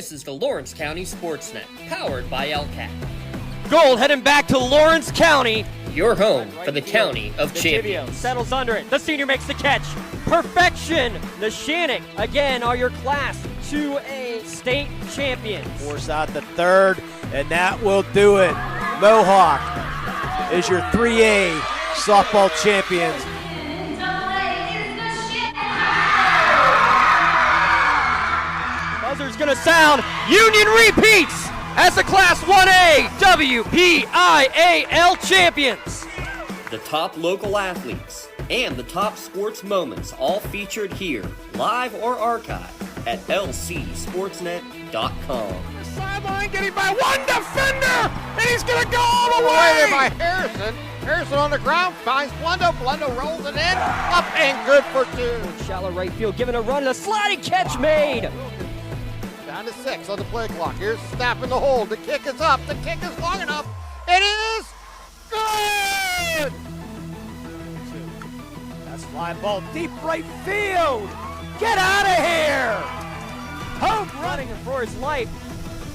This is the Lawrence County SportsNet, powered by LCAT. Gold heading back to Lawrence County. Your home for the County of Champions. Settles under it. The senior makes the catch. Perfection. Neshannock, again, are your Class 2A state champions. Force out the third, and that will do it. Mohawk is your 3A softball champions. Buzzer's going to sound. Union repeats as the Class 1A WPIAL champions. The top local athletes and the top sports moments all featured here, live or archived at lcsportsnet.com. The sideline getting by one defender, and he's going to go all the way by Harrison. Harrison on the ground finds Blundo. Blundo rolls it in, up and good for two. Shallow right field, giving a run, a sliding catch made. Down to 6 on the play clock. Here's Snap in the hole. The kick is up. The kick is long enough. It is good! That's fly ball deep right field. Get out of here! Hope running for his life.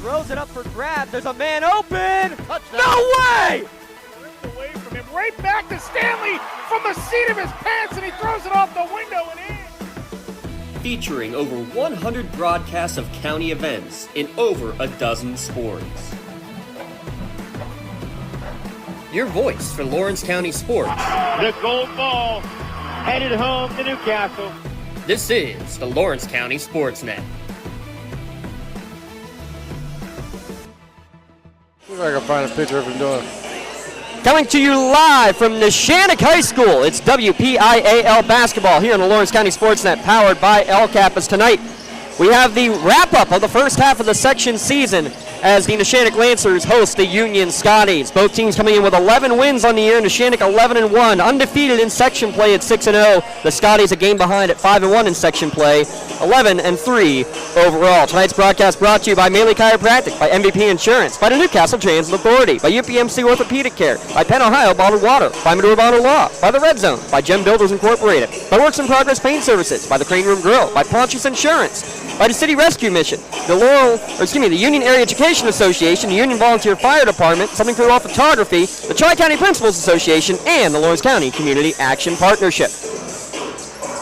Throws it up for grabs. There's a man open. Touchdown. No way! Ripped away from him. Right back to Stanley from the seat of his pants, and he throws it off the window and in. Featuring over 100 broadcasts of county events in over a dozen sports. Your voice for Lawrence County sports. The gold ball headed home to Newcastle. This is the Lawrence County SportsNet. See if I can find a picture of him doing it. Coming to you live from Neshannock High School, it's WPIAL basketball here on the Lawrence County SportsNet, powered by LCAP. As tonight, we have the wrap-up of the first half of the section season as the Neshannock Lancers host the Union Scotties. Both teams coming in with 11 wins on the year. Neshannock 11-1, undefeated in section play at 6-0. The Scotties a game behind at 5-1 in section play, 11-3 overall. Tonight's broadcast brought to you by Maley Chiropractic, by MVP Insurance, by the Newcastle Transit Authority, by UPMC Orthopedic Care, by Penn Ohio Bottled Water, by Medora Bottled Law, by the Red Zone, by Gem Builders Incorporated, by Works in Progress Paint Services, by the Crane Room Grill, by Pontius Insurance, by the City Rescue Mission, the Union Area Education Association, the Union Volunteer Fire Department, Something for All Photography, the Tri-County Principals Association, and the Lawrence County Community Action Partnership.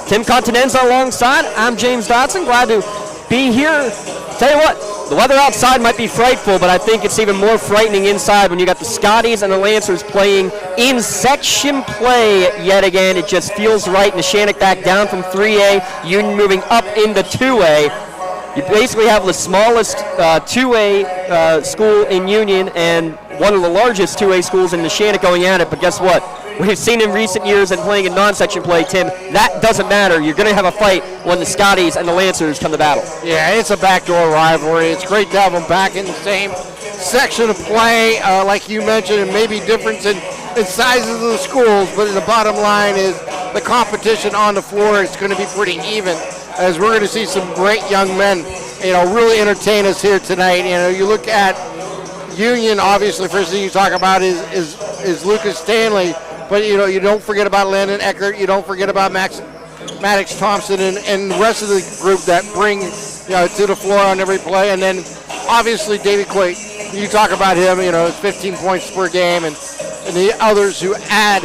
Tim Continenza alongside. I'm James Dodson. Glad to be here. Tell you what, the weather outside might be frightful, but I think it's even more frightening inside when you got the Scotties and the Lancers playing in section play yet again. It just feels right. Neshannock back down from 3A, Union moving up into 2A. You basically have the smallest 2A school in Union and one of the largest 2A schools in Neshannock going at it, but guess what? We've seen in recent years and playing in non-section play, Tim, that doesn't matter. You're going to have a fight when the Scotties and the Lancers come to battle. Yeah, it's a backdoor rivalry. It's great to have them back in the same section of play, like you mentioned, and maybe difference in sizes of the schools, but the bottom line is the competition on the floor is going to be pretty even, as we're going to see some great young men, really entertain us here tonight. You look at Union, obviously, first thing you talk about is Lucas Stanley, but you don't forget about Landon Eckert, you don't forget about Maddox Thompson and the rest of the group that bring to the floor on every play, and then obviously David Quake. You talk about him, 15 points per game, and the others who add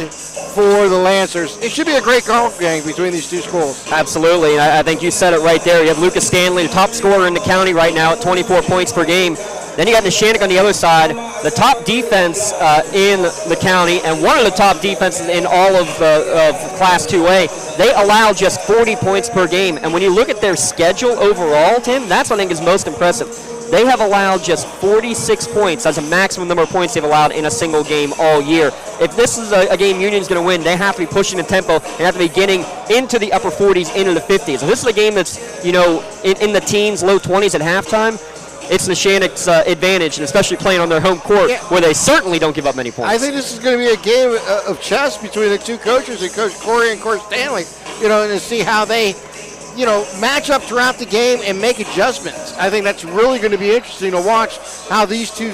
for the Lancers. It should be a great golf game between these two schools. Absolutely, and I think you said it right there. You have Lucas Stanley, the top scorer in the county right now at 24 points per game. Then you got Neshannock on the other side, the top defense in the county, and one of the top defenses in all of Class 2A. They allow just 40 points per game, and when you look at their schedule overall, Tim, that's what I think is most impressive. They have allowed just 46 points as a maximum number of points they've allowed in a single game all year. If this is a game Union's going to win, they have to be pushing the tempo and have to be getting into the upper 40s, into the 50s. If this is a game that's, in the teens, low 20s at halftime, it's Neshannock's advantage, and especially playing on their home court, where they certainly don't give up many points. I think this is going to be a game of chess between the two coaches, and Coach Corey and Coach Stanley, and to see how they match up throughout the game and make adjustments. I think that's really going to be interesting to watch how these two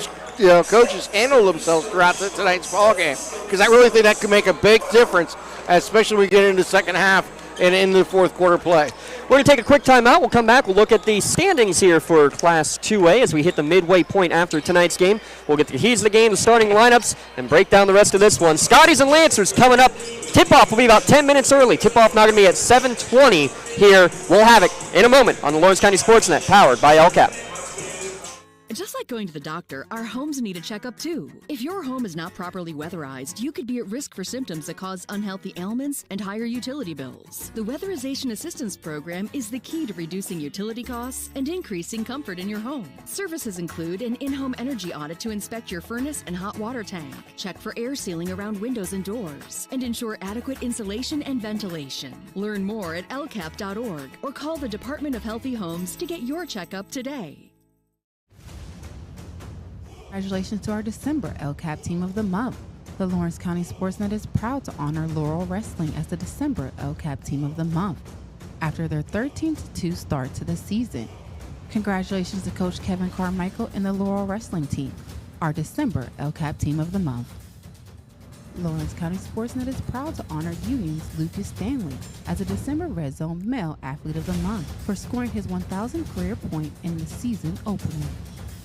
coaches handle themselves throughout tonight's ball game, because I really think that could make a big difference, especially when we get into the second half and in the fourth quarter play. We're going to take a quick timeout. We'll come back. We'll look at the standings here for Class 2A as we hit the midway point after tonight's game. We'll get the keys of the game, the starting lineups, and break down the rest of this one. Scotties and Lancers coming up. Tip-off will be about 10 minutes early. Tip-off now going to be at 7:20 here. We'll have it in a moment on the Lawrence County SportsNet, powered by LCAP. Just like going to the doctor, our homes need a checkup too. If your home is not properly weatherized, you could be at risk for symptoms that cause unhealthy ailments and higher utility bills. The Weatherization Assistance Program is the key to reducing utility costs and increasing comfort in your home. Services include an in-home energy audit to inspect your furnace and hot water tank, check for air sealing around windows and doors, and ensure adequate insulation and ventilation. Learn more at lcap.org or call the Department of Healthy Homes to get your checkup today. Congratulations to our December LCAP Team of the Month. The Lawrence County SportsNet is proud to honor Laurel Wrestling as the December LCAP Team of the Month after their 13-2 start to the season. Congratulations to Coach Kevin Carmichael and the Laurel Wrestling Team, our December LCAP Team of the Month. Lawrence County SportsNet is proud to honor Union's Lucas Stanley as a December Red Zone Male Athlete of the Month for scoring his 1,000th career point in the season opener.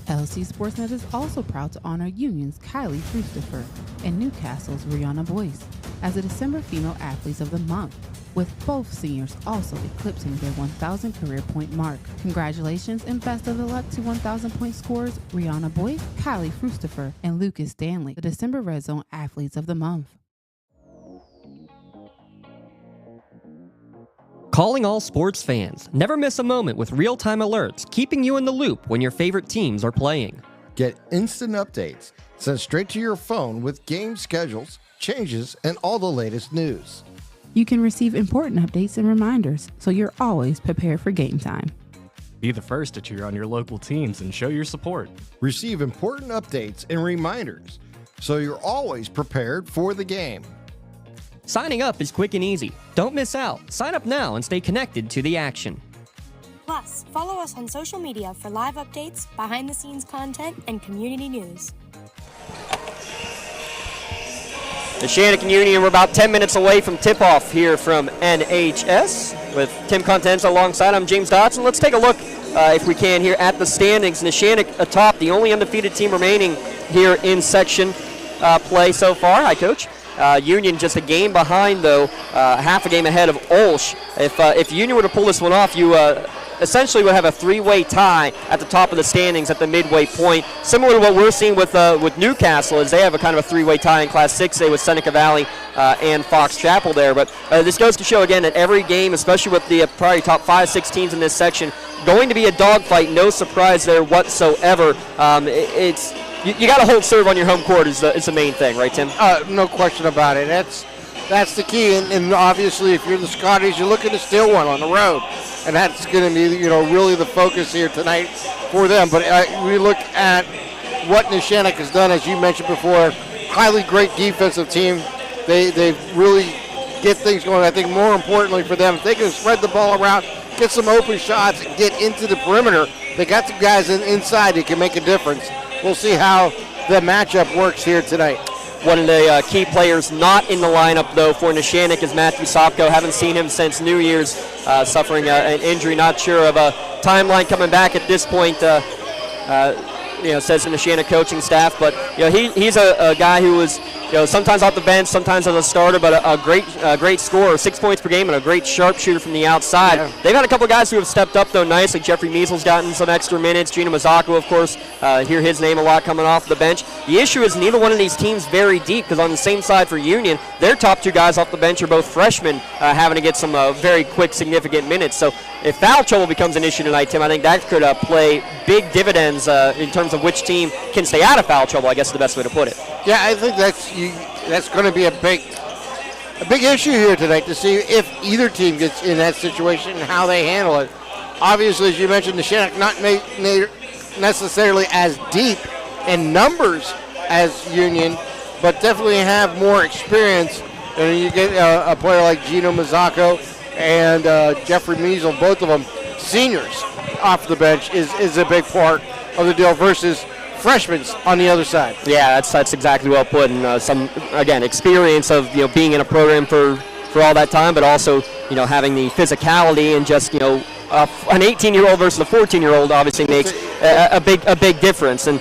LC SportsNet is also proud to honor Union's Kylie Christopher and Newcastle's Rihanna Boyce as the December Female Athletes of the Month, with both seniors also eclipsing their 1,000 career point mark. Congratulations and best of luck to 1,000 point scorers Rihanna Boyce, Kylie Christopher, and Lucas Stanley, the December Red Zone Athletes of the Month. Calling all sports fans. Never miss a moment with real-time alerts, keeping you in the loop when your favorite teams are playing. Get instant updates sent straight to your phone with game schedules, changes, and all the latest news. You can receive important updates and reminders, so you're always prepared for game time. Be the first to cheer on your local teams and show your support. Receive important updates and reminders, so you're always prepared for the game. Signing up is quick and easy. Don't miss out. Sign up now and stay connected to the action. Plus, follow us on social media for live updates, behind-the-scenes content, and community news. Neshannock and Union, we're about 10 minutes away from tip-off here from NHS with Tim Contenza alongside. I'm James Dodson. Let's take a look, if we can, here at the standings. Neshannock atop, the only undefeated team remaining here in section play so far. Hi, Coach. Union just a game behind, though, half a game ahead of Olsh. If Union were to pull this one off, you essentially would have a three-way tie at the top of the standings at the midway point, similar to what we're seeing with Newcastle, as they have a kind of a three-way tie in Class 6A with Seneca Valley and Fox Chapel there. But this goes to show, again, that every game, especially with the probably top 5-6 teams in this section, going to be a dogfight. No surprise there whatsoever. You got to hold serve on your home court is the main thing, right, Tim? No question about it. That's the key, and obviously, if you're the Scotties, you're looking to steal one on the road, and that's going to be, really the focus here tonight for them. But we look at what Neshannock has done, as you mentioned before. Highly great defensive team. They really get things going. I think more importantly for them, if they can spread the ball around, get some open shots, and get into the perimeter, they got some guys inside who can make a difference. We'll see how the matchup works here tonight. One of the key players not in the lineup, though, for Neshannock is Matthew Sopko. Haven't seen him since New Year's, suffering an injury. Not sure of a timeline coming back at this point, says the Neshannock coaching staff. But he's a guy who was sometimes off the bench, sometimes as a starter, but a great scorer, 6 points per game, and a great sharpshooter from the outside. Yeah. They've had a couple of guys who have stepped up, though, nicely. Jeffrey Meisel's gotten some extra minutes. Gino Mazzocco, of course, hear his name a lot coming off the bench. The issue is neither one of these teams very deep, because on the same side for Union, their top two guys off the bench are both freshmen, having to get some very quick, significant minutes. So if foul trouble becomes an issue tonight, Tim, I think that could play big dividends in terms of which team can stay out of foul trouble, I guess is the best way to put it. Yeah, I think that's going to be a big issue here tonight, to see if either team gets in that situation and how they handle it. Obviously, as you mentioned, Neshannock not necessarily as deep in numbers as Union, but definitely have more experience. And you get a player like Gino Mazzocco and Jeffrey Meisel, both of them seniors off the bench, is a big part of the deal versus freshmen on the other side. Yeah, that's exactly well put, and some, again, experience of being in a program for all that time, but also having the physicality and just, an 18-year-old versus a 14-year-old obviously makes a big difference. And,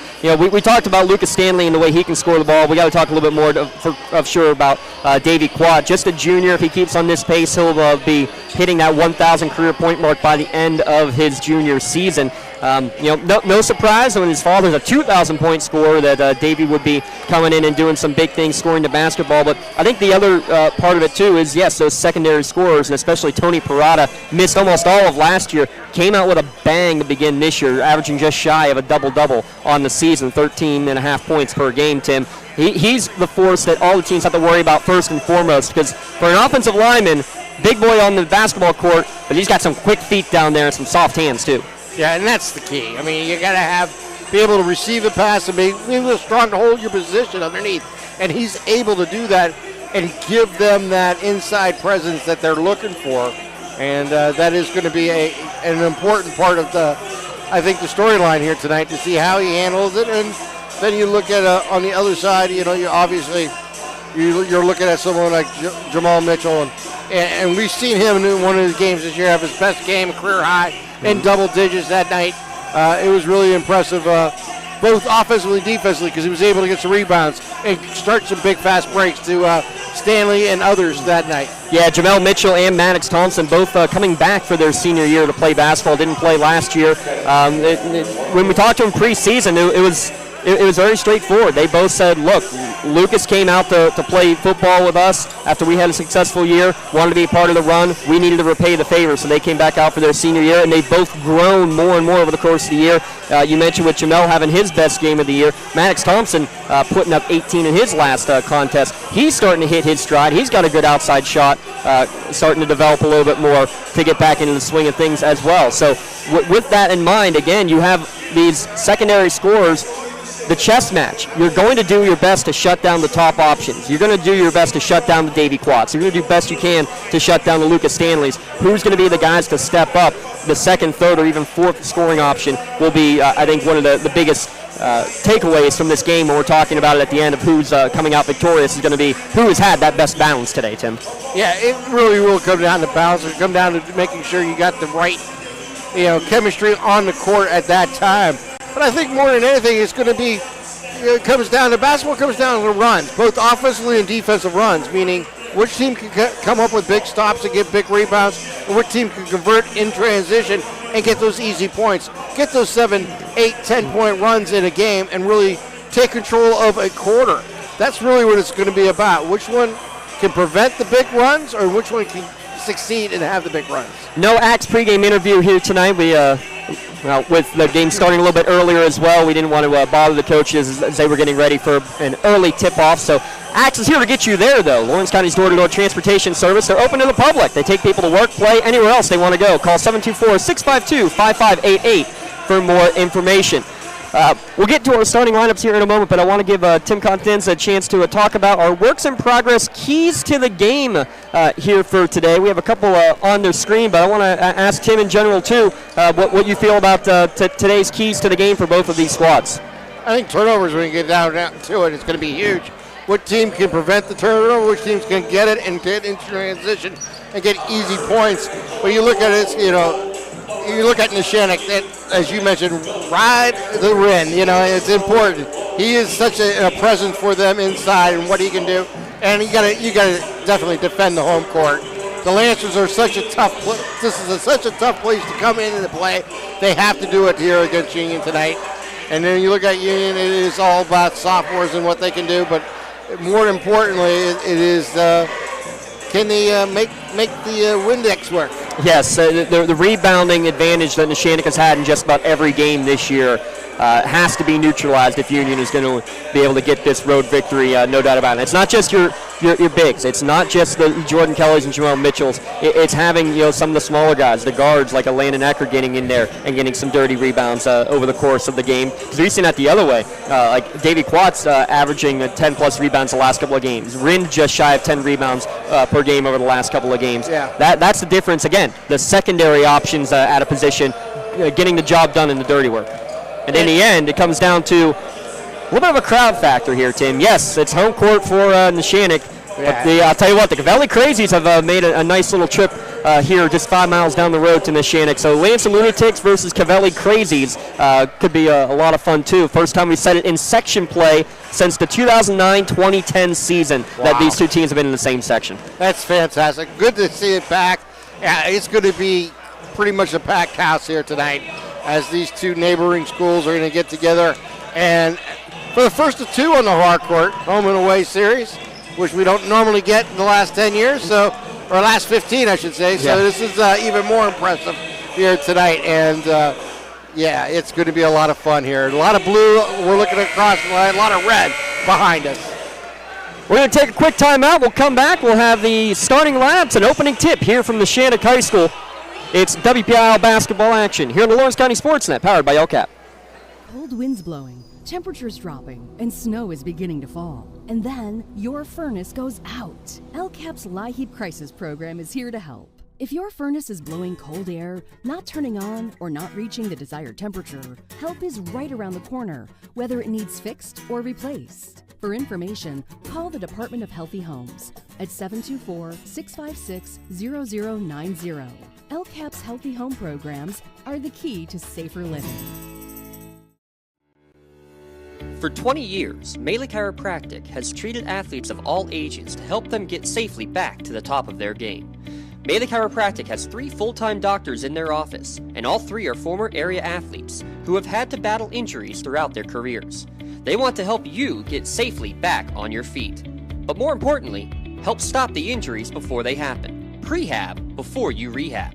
we talked about Lucas Stanley and the way he can score the ball. We got to talk a little bit more of sure about Davey Quad. Just a junior, if he keeps on this pace, he'll be hitting that 1,000 career point mark by the end of his junior season. No surprise when his father's a 2,000-point scorer that Davey would be coming in and doing some big things, scoring the basketball. But I think the other part of it, too, is, yes, those secondary scorers, and especially Tony Parada missed almost all of last year, came out with a bang to begin this year, averaging just shy of a double-double on the season, 13.5 points per game, Tim. He's the force that all the teams have to worry about first and foremost, because for an offensive lineman, big boy on the basketball court, but he's got some quick feet down there and some soft hands, too. Yeah, and that's the key. I mean, you got to be able to receive the pass and be strong to hold your position underneath. And he's able to do that and give them that inside presence that they're looking for. And that is going to be an important part of the storyline here tonight, to see how he handles it. And then you look at on the other side, you're looking at someone like Jamal Mitchell, and we've seen him in one of his games this year have his best game, career high, in double digits that night. It was really impressive, both offensively and defensively, because he was able to get some rebounds and start some big fast breaks to Stanley and others that night. Yeah, Jamel Mitchell and Maddox Thompson both coming back for their senior year to play basketball. Didn't play last year. When we talked to them preseason, it was very straightforward. They both said, look, Lucas came out to play football with us after we had a successful year, wanted to be a part of the run. We needed to repay the favor, so they came back out for their senior year, and they've both grown more and more over the course of the year. You mentioned with Jamel having his best game of the year. Maddox Thompson putting up 18 in his last contest. He's starting to hit his stride. He's got a good outside shot, starting to develop a little bit more to get back into the swing of things as well. So with that in mind, again, you have these secondary scorers. The chess match, you're going to do your best to shut down the top options. You're going to do your best to shut down the Davey Quads. You're going to do best you can to shut down the Lucas Stanleys. Who's going to be the guys to step up? The second, third, or even fourth scoring option will be, I think, one of the biggest takeaways from this game when we're talking about it at the end of who's coming out victorious is going to be who has had that best balance today, Tim. Yeah, it really will come down to balance. It'll come down to making sure you got the right, chemistry on the court at that time. But I think more than anything, it's going to be, it comes down to basketball, comes down to runs, both offensively and defensive runs, meaning which team can come up with big stops and get big rebounds, and which team can convert in transition and get those easy points, get those 7, 8, 10-point runs in a game and really take control of a quarter. That's really what it's going to be about. Which one can prevent the big runs, or which one can succeed and have the big runs? No Axe pregame interview here tonight. With the game starting a little bit earlier as well, we didn't want to bother the coaches as they were getting ready for an early tip-off. So Axe is here to get you there, though. Lawrence County's door-to-door transportation service. They're open to the public. They take people to work, play, anywhere else they want to go. Call 724-652-5588 for more information. We'll get to our starting lineups here in a moment, but I want to give Tim Constance a chance to talk about our works in progress keys to the game here for today. We have a couple on the screen, but I want to ask Tim in general, too, what you feel about today's keys to the game for both of these squads. I think turnovers, when you get down to it, it's going to be huge. What team can prevent the turnover, which teams can get it and get into transition and get easy points. When you look at it, you look at Neshannock, that, as you mentioned, ride the Ren. It's important. He is such a presence for them inside and what he can do. And you got to definitely defend the home court. The Lancers are such a tough. This is such a tough place to come in and to play. They have to do it here against Union tonight. And then you look at Union. It is all about sophomores and what they can do. But more importantly, it is can they make the Windex work? Yes, the rebounding advantage that Neshannock has had in just about every game this year has to be neutralized if Union is going to be able to get this road victory, no doubt about it. It's not just your bigs. It's not just the Jordan Kellys and Jamal Mitchells. It's having some of the smaller guys, the guards like a Landon Ecker getting in there and getting some dirty rebounds over the course of the game. Because we've seen that the other way. Like Davey Quat's averaging 10-plus rebounds the last couple of games. Rin just shy of 10 rebounds per game over the last couple of games. Yeah. That's the difference. Again, the secondary options at a position, getting the job done in the dirty work. And in the end, it comes down to a little bit of a crowd factor here, Tim. Yes, it's home court for Neshannock. Yeah. But I'll tell you what, the Valley Crazies have made a nice little trip here just 5 miles down the road to Neshannock. So Lansing Lunatics versus Cavelli Crazies could be a lot of fun too. First time we've set it in section play since the 2009-2010 season that these two teams have been in the same section. That's fantastic. Good to see it back. Yeah, it's going to be pretty much a packed house here tonight as these two neighboring schools are going to get together. And for the first of two on the hardcourt home and away series, which we don't normally get in the last 10 years, or last 15, I should say. So this is even more impressive here tonight. And, it's going to be a lot of fun here. A lot of blue. We're looking across the line. A lot of red behind us. We're going to take a quick timeout. We'll come back. We'll have the starting lineups and opening tip here from Neshannock High School. It's WPIAL basketball action here on the Lawrence County SportsNet, powered by LCAP. Cold winds blowing, temperatures dropping, and snow is beginning to fall. And then your furnace goes out. LCAP's LIHEAP Crisis Program is here to help. If your furnace is blowing cold air, not turning on, or not reaching the desired temperature, help is right around the corner, whether it needs fixed or replaced. For information, call the Department of Healthy Homes at 724-656-0090. LCAP's Healthy Home programs are the key to safer living. For 20 years, Melee Chiropractic has treated athletes of all ages to help them get safely back to the top of their game. Melee Chiropractic has 3 full-time doctors in their office, and all 3 are former area athletes who have had to battle injuries throughout their careers. They want to help you get safely back on your feet. But more importantly, help stop the injuries before they happen. Prehab before you rehab.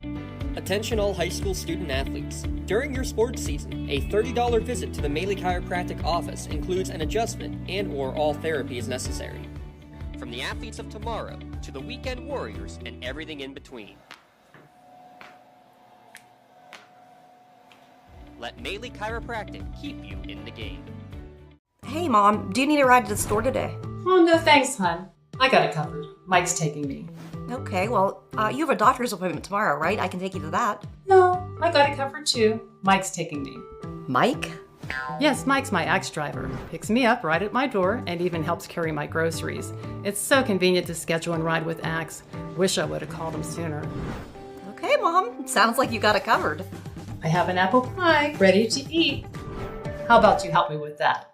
Attention all high school student athletes. During your sports season, a $30 visit to the Melee Chiropractic office includes an adjustment and/or all therapy is necessary. From the athletes of tomorrow to the weekend warriors and everything in between. Let Melee Chiropractic keep you in the game. Hey Mom, do you need a ride to the store today? Oh, no thanks, hon. I got it covered. Mike's taking me. Okay, well, you have a doctor's appointment tomorrow, right? I can take you to that. No, I got it covered too. Mike's taking me. Mike? Yes, Mike's my Axe driver. Picks me up right at my door and even helps carry my groceries. It's so convenient to schedule and ride with Axe. Wish I would have called him sooner. Okay, Mom. Sounds like you got it covered. I have an apple pie ready to eat. How about you help me with that?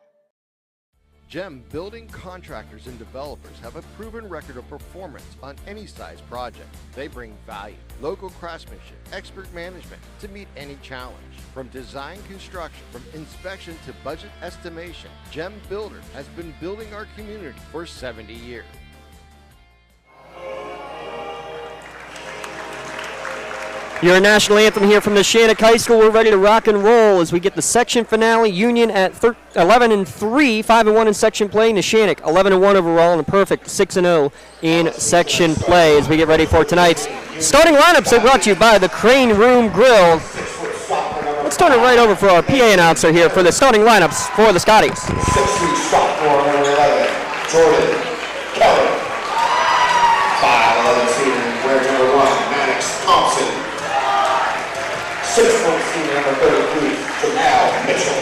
GEM building contractors and developers have a proven record of performance on any size project. They bring value, local craftsmanship, expert management to meet any challenge. From design construction, from inspection to budget estimation, GEM Builder has been building our community for 70 years. Your national anthem here from Neshannock High School. We're ready to rock and roll as we get the section finale. Union at 11-3, 5-1 in section play. Neshannock 11-1 overall and a perfect 6-0 in section play as we get ready for tonight's starting lineups. Are brought to you by the Crane Room Grill. Let's turn it right over for our PA announcer here for the starting lineups for the Scotties. 6'3" sophomore, number 11, Jordan Kelly. 5'11" senior, wearing number 1, Maddox Thompson. 6'1" senior, number 33, Jamal Mitchell.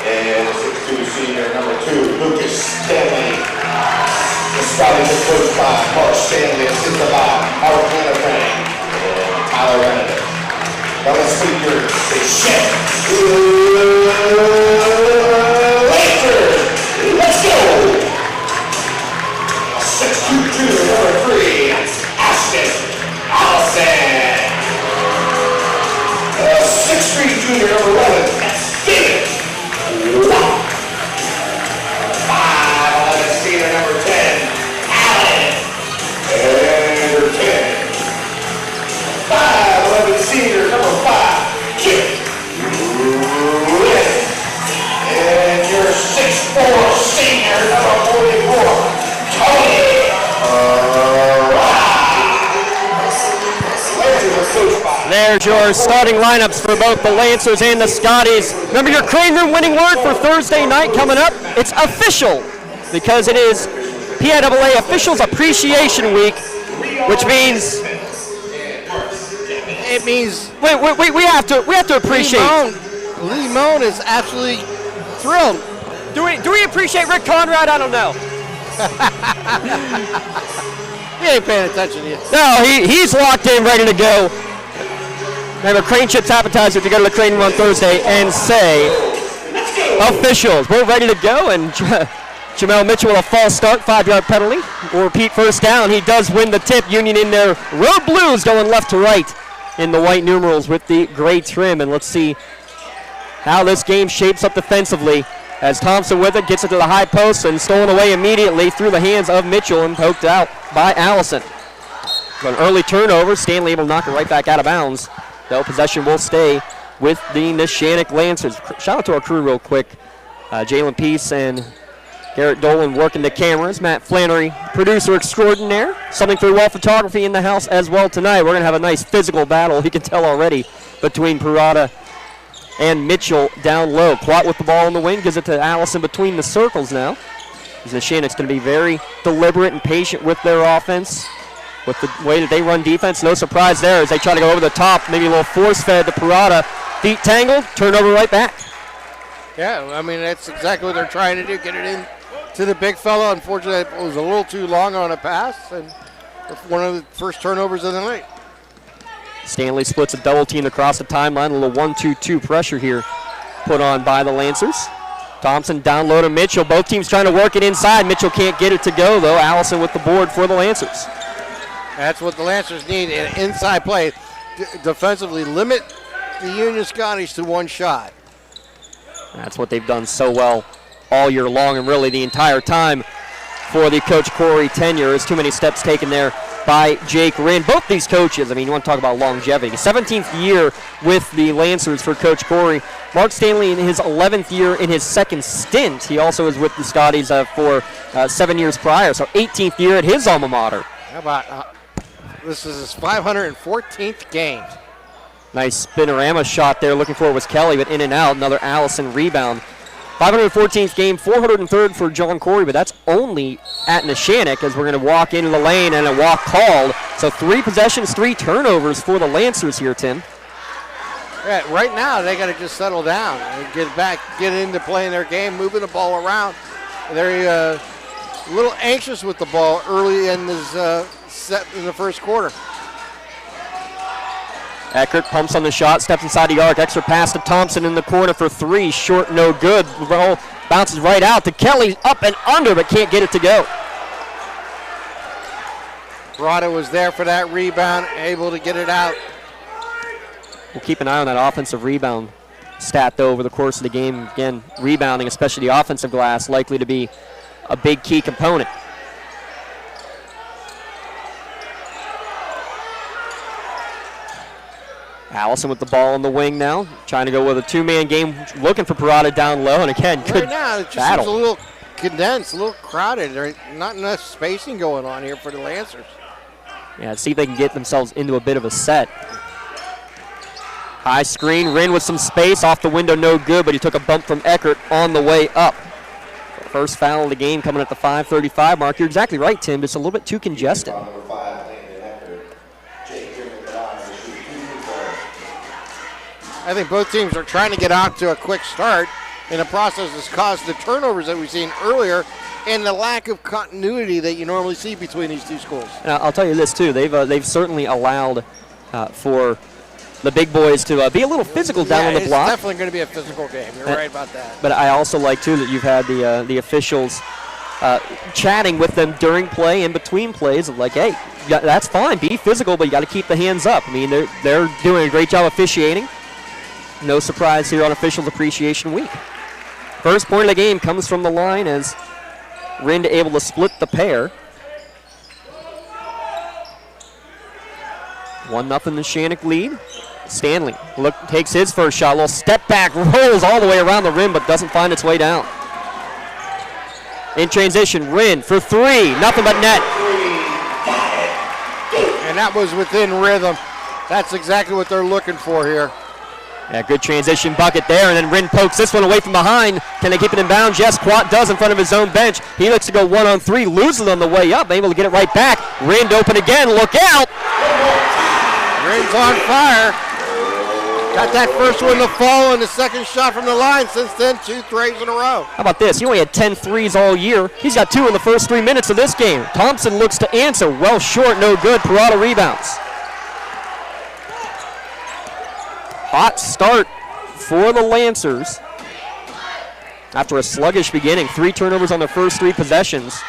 And 6'2" senior, number 2, Lucas Stanley. The Scotties are coached by Mark Stanley, assisted by Howard Hannafang and Tyler Renner. Now let's see here, they check. Let's go! 6'2" junior, number 3, Ashton Allison. 6'3" junior, number 11, that's David. 5'11" senior, number 10, Allen. And number 10. 5'11" senior, number 5, Chip. And your 6'4" senior, number 44, Tony. There's your starting lineups for both the Lancers and the Scotties. Remember your Crane Room winning word for Thursday night coming up? It's official, because it is PIAA Officials Appreciation Week, which means it means we have to appreciate. Lee Moan is absolutely thrilled. Do we appreciate Rick Conrad? I don't know. ain't paying attention to you. No, he's locked in, ready to go. They have a Crane Chips appetizer to go to the Crane on Thursday and say, officials, we're ready to go. And Jamel Mitchell with a false start, 5-yard penalty. We'll repeat first down. He does win the tip. Union in their road blues going left to right in the white numerals with the gray trim. And let's see how this game shapes up defensively as Thompson with it gets it to the high post and stolen away immediately through the hands of Mitchell and poked out by Allison. An early turnover. Stanley able to knock it right back out of bounds. Though possession will stay with the Neshannock Lancers. Shout out to our crew real quick. Jalen Peace and Garrett Dolan working the cameras. Matt Flannery, producer extraordinaire. Something for wall photography in the house as well tonight. We're going to have a nice physical battle, you can tell already, between Parada and Mitchell down low. Quat with the ball in the wing, gives it to Allison between the circles now. Neshannock's going to be very deliberate and patient with their offense. With the way that they run defense, no surprise there as they try to go over the top. Maybe a little force fed to Parada. Feet tangled, turnover right back. Yeah, I mean, that's exactly what they're trying to do, get it in to the big fella. Unfortunately, it was a little too long on a pass, and one of the first turnovers of the night. Stanley splits a double team across the timeline. A little 1-2-2 pressure here put on by the Lancers. Thompson down low to Mitchell. Both teams trying to work it inside. Mitchell can't get it to go, though. Allison with the board for the Lancers. That's what the Lancers need, an inside play. Defensively, limit the Union Scotties to one shot. That's what they've done so well all year long and really the entire time for the Coach Corey tenure. There's too many steps taken there by Jake Rinn. Both these coaches, I mean, you want to talk about longevity. 17th year with the Lancers for Coach Corey. Mark Stanley in his 11th year in his second stint. He also was with the Scotties for 7 years prior, so 18th year at his alma mater. How about this is his 514th game. Nice spinorama shot there. Looking for it was Kelly, but in and out. Another Allison rebound. 514th game, 403rd for John Corey, but that's only at Neshannock as we're going to walk into the lane and a walk called. So 3 possessions, 3 turnovers for the Lancers here, Tim. Yeah, right now they got to just settle down and get into playing their game, moving the ball around. They're a little anxious with the ball early in this set in the first quarter. Eckert pumps on the shot, steps inside the arc. Extra pass to Thompson in the corner for 3. Short, no good. Roll bounces right out to Kelly, up and under, but can't get it to go. Parada was there for that rebound, able to get it out. We'll keep an eye on that offensive rebound stat, though, over the course of the game. Again, rebounding, especially the offensive glass, likely to be a big key component. Allison with the ball on the wing now, trying to go with a 2-man game, looking for Parada down low, and again, good right now, it just battle. seems a little condensed, a little crowded. There's not enough spacing going on here for the Lancers. Yeah, let's see if they can get themselves into a bit of a set. High screen, Rinn with some space, off the window, no good, but he took a bump from Eckert on the way up. First foul of the game coming at the 5:35 mark. You're exactly right, Tim, it's a little bit too congested. I think both teams are trying to get out to a quick start, and the process has caused the turnovers that we've seen earlier and the lack of continuity that you normally see between these two schools. And I'll tell you this, too. They've certainly allowed for the big boys to be a little physical down on the block. It's definitely going to be a physical game. You're right about that. But I also like, too, that you've had the officials chatting with them during play and between plays of like, hey, that's fine. Be physical, but you got to keep the hands up. I mean, they're doing a great job officiating. No surprise here on Officials Appreciation Week. First point of the game comes from the line as Rinn able to split the pair. 1-0 Neshannock lead. Stanley takes his first shot. A little step back, rolls all the way around the rim, but doesn't find its way down. In transition, Rinn for 3. Nothing but net. And that was within rhythm. That's exactly what they're looking for here. Yeah, good transition bucket there, and then Rinn pokes this one away from behind. Can they keep it in bounds? Yes, Quat does in front of his own bench. He looks to go 1-on-3, loses it on the way up, able to get it right back. Rinn open again, look out! Rinn's on fire. Got that first one to fall and the second shot from the line. Since then, 2 threes in a row. How about this? He only had 10 threes all year. He's got 2 in the first 3 minutes of this game. Thompson looks to answer. Well short, no good. Parada rebounds. Hot start for the Lancers. After a sluggish beginning, 3 turnovers on their first 3 possessions.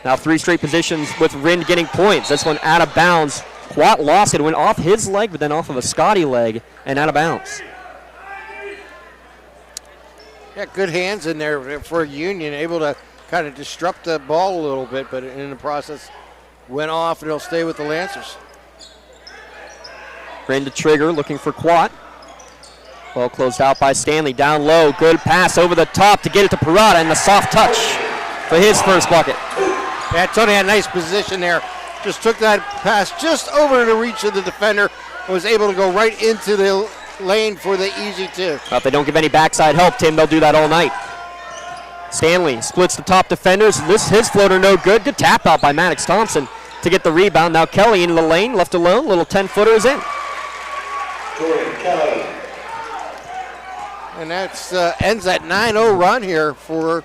Now 3 straight positions with Rind getting points. This one out of bounds. Quat lost it. It went off his leg, but then off of a Scotty leg and out of bounds. Yeah, good hands in there for Union, able to kind of disrupt the ball a little bit, but in the process went off, and it'll stay with the Lancers. Rind to trigger, looking for Quat. Ball closed out by Stanley. Down low, good pass over the top to get it to Parada, and the soft touch for his first bucket. Yeah, Tony had a nice position there. Just took that pass just over the reach of the defender and was able to go right into the lane for the easy 2. If they don't give any backside help, Tim, they'll do that all night. Stanley splits the top defenders. His floater no good. Good tap out by Maddox Thompson to get the rebound. Now Kelly in the lane, left alone. Little 10-footer is in. Jordan Kelly. And that's ends that 9-0 run here for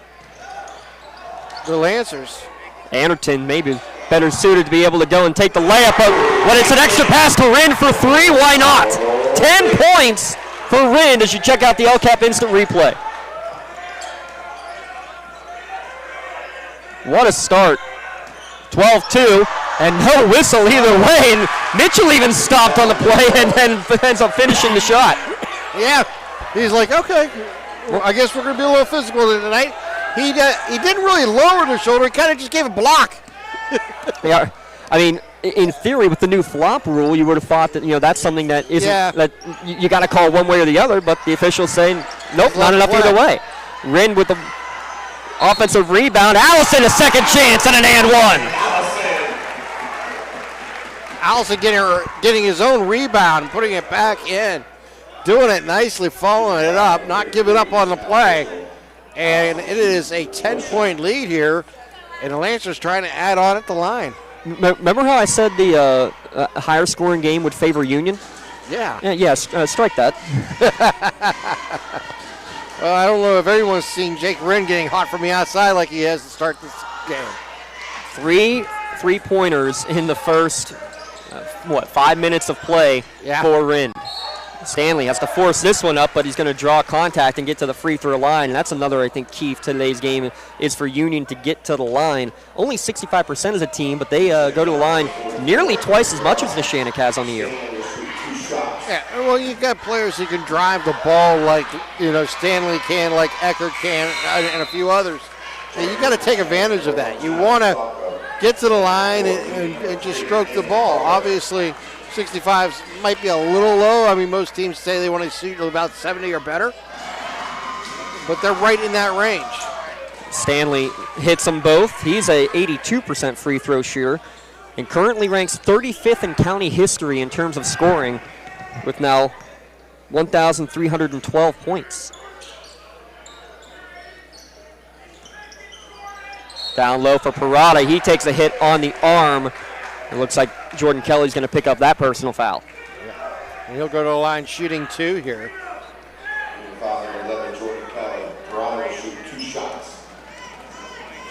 the Lancers. Anderton maybe better suited to be able to go and take the layup, but when it's an extra pass to Rind for 3, why not? 10 points for Rind as you check out the LCAP instant replay. What a start. 12-2, and no whistle either way, and Mitchell even stopped on the play and then ends up finishing the shot. Yeah, he's like, okay, well, I guess we're going to be a little physical tonight. He didn't really lower the shoulder, he kind of just gave a block. Yeah, I mean, in theory, with the new flop rule, you would have thought that that's something that isn't that you got to call one way or the other. But the officials saying, nope, not enough either way. Rind with the offensive rebound. Allison a second chance and an and one. Allison getting his own rebound, putting it back in, doing it nicely, following it up, not giving up on the play, and it is a 10-point lead here. And the Lancers trying to add on at the line. Remember how I said the higher scoring game would favor Union? Yeah. Strike that. Well, I don't know if everyone's seen Jake Rind getting hot from the outside like he has to start this game. 3 3-pointers in the first, 5 minutes of play for Rind. Stanley has to force this one up, but he's going to draw contact and get to the free throw line. And that's another, I think, key to today's game is for Union to get to the line. Only 65% as a team, but they go to the line nearly twice as much as Neshannock has on the year. Yeah, well, you've got players who can drive the ball like, Stanley can, like Eckert can, and a few others. And you got to take advantage of that. You want to get to the line and just stroke the ball. Obviously, 65 might be a little low. I mean, most teams say they want to shoot about 70 or better, but they're right in that range. Stanley hits them both. He's a 82% free throw shooter and currently ranks 35th in county history in terms of scoring with now 1,312 points. Down low for Parada. He takes a hit on the arm. It looks like Jordan Kelly's going to pick up that personal foul. Yeah. And he'll go to the line shooting 2 here. Jordan Kelly. Parada will shoot 2 shots.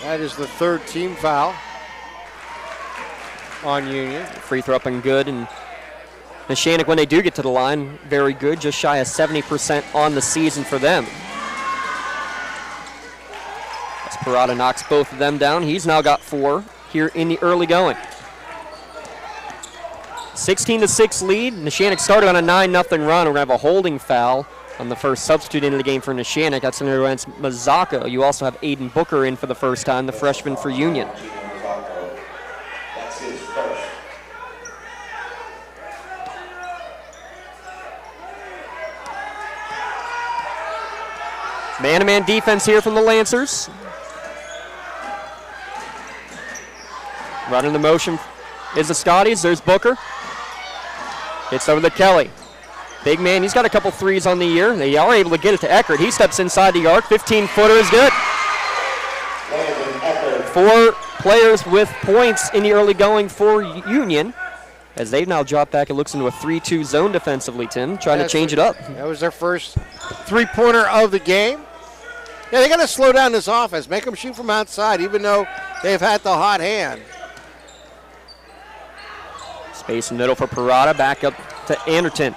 That is the 3rd team foul on Union. Free throw up and good. And Neshannock, when they do get to the line, very good. Just shy of 70% on the season for them. As Parada knocks both of them down, he's now got 4 here in the early going. 16-6 lead. Neshannock started on a 9-0 run. We're going to have a holding foul on the first substitute into the game for Neshannock. That's against Mazzocco. You also have Aiden Booker in for the first time, the freshman for Union. That's his first. Man-to-man defense here from the Lancers. Running the motion is the Scotties. There's Booker. Hits over to Kelly. Big man, he's got a couple threes on the year. They are able to get it to Eckert. He steps inside the arc. 15-footer is good. 4 players with points in the early going for Union. as they've now dropped back. It looks into a 3-2 zone defensively, Tim, trying to change it up. That was their first three-pointer of the game. Yeah, they got to slow down this offense, make them shoot from outside, even though they've had the hot hand. Space in the middle for Parada, back up to Anderton.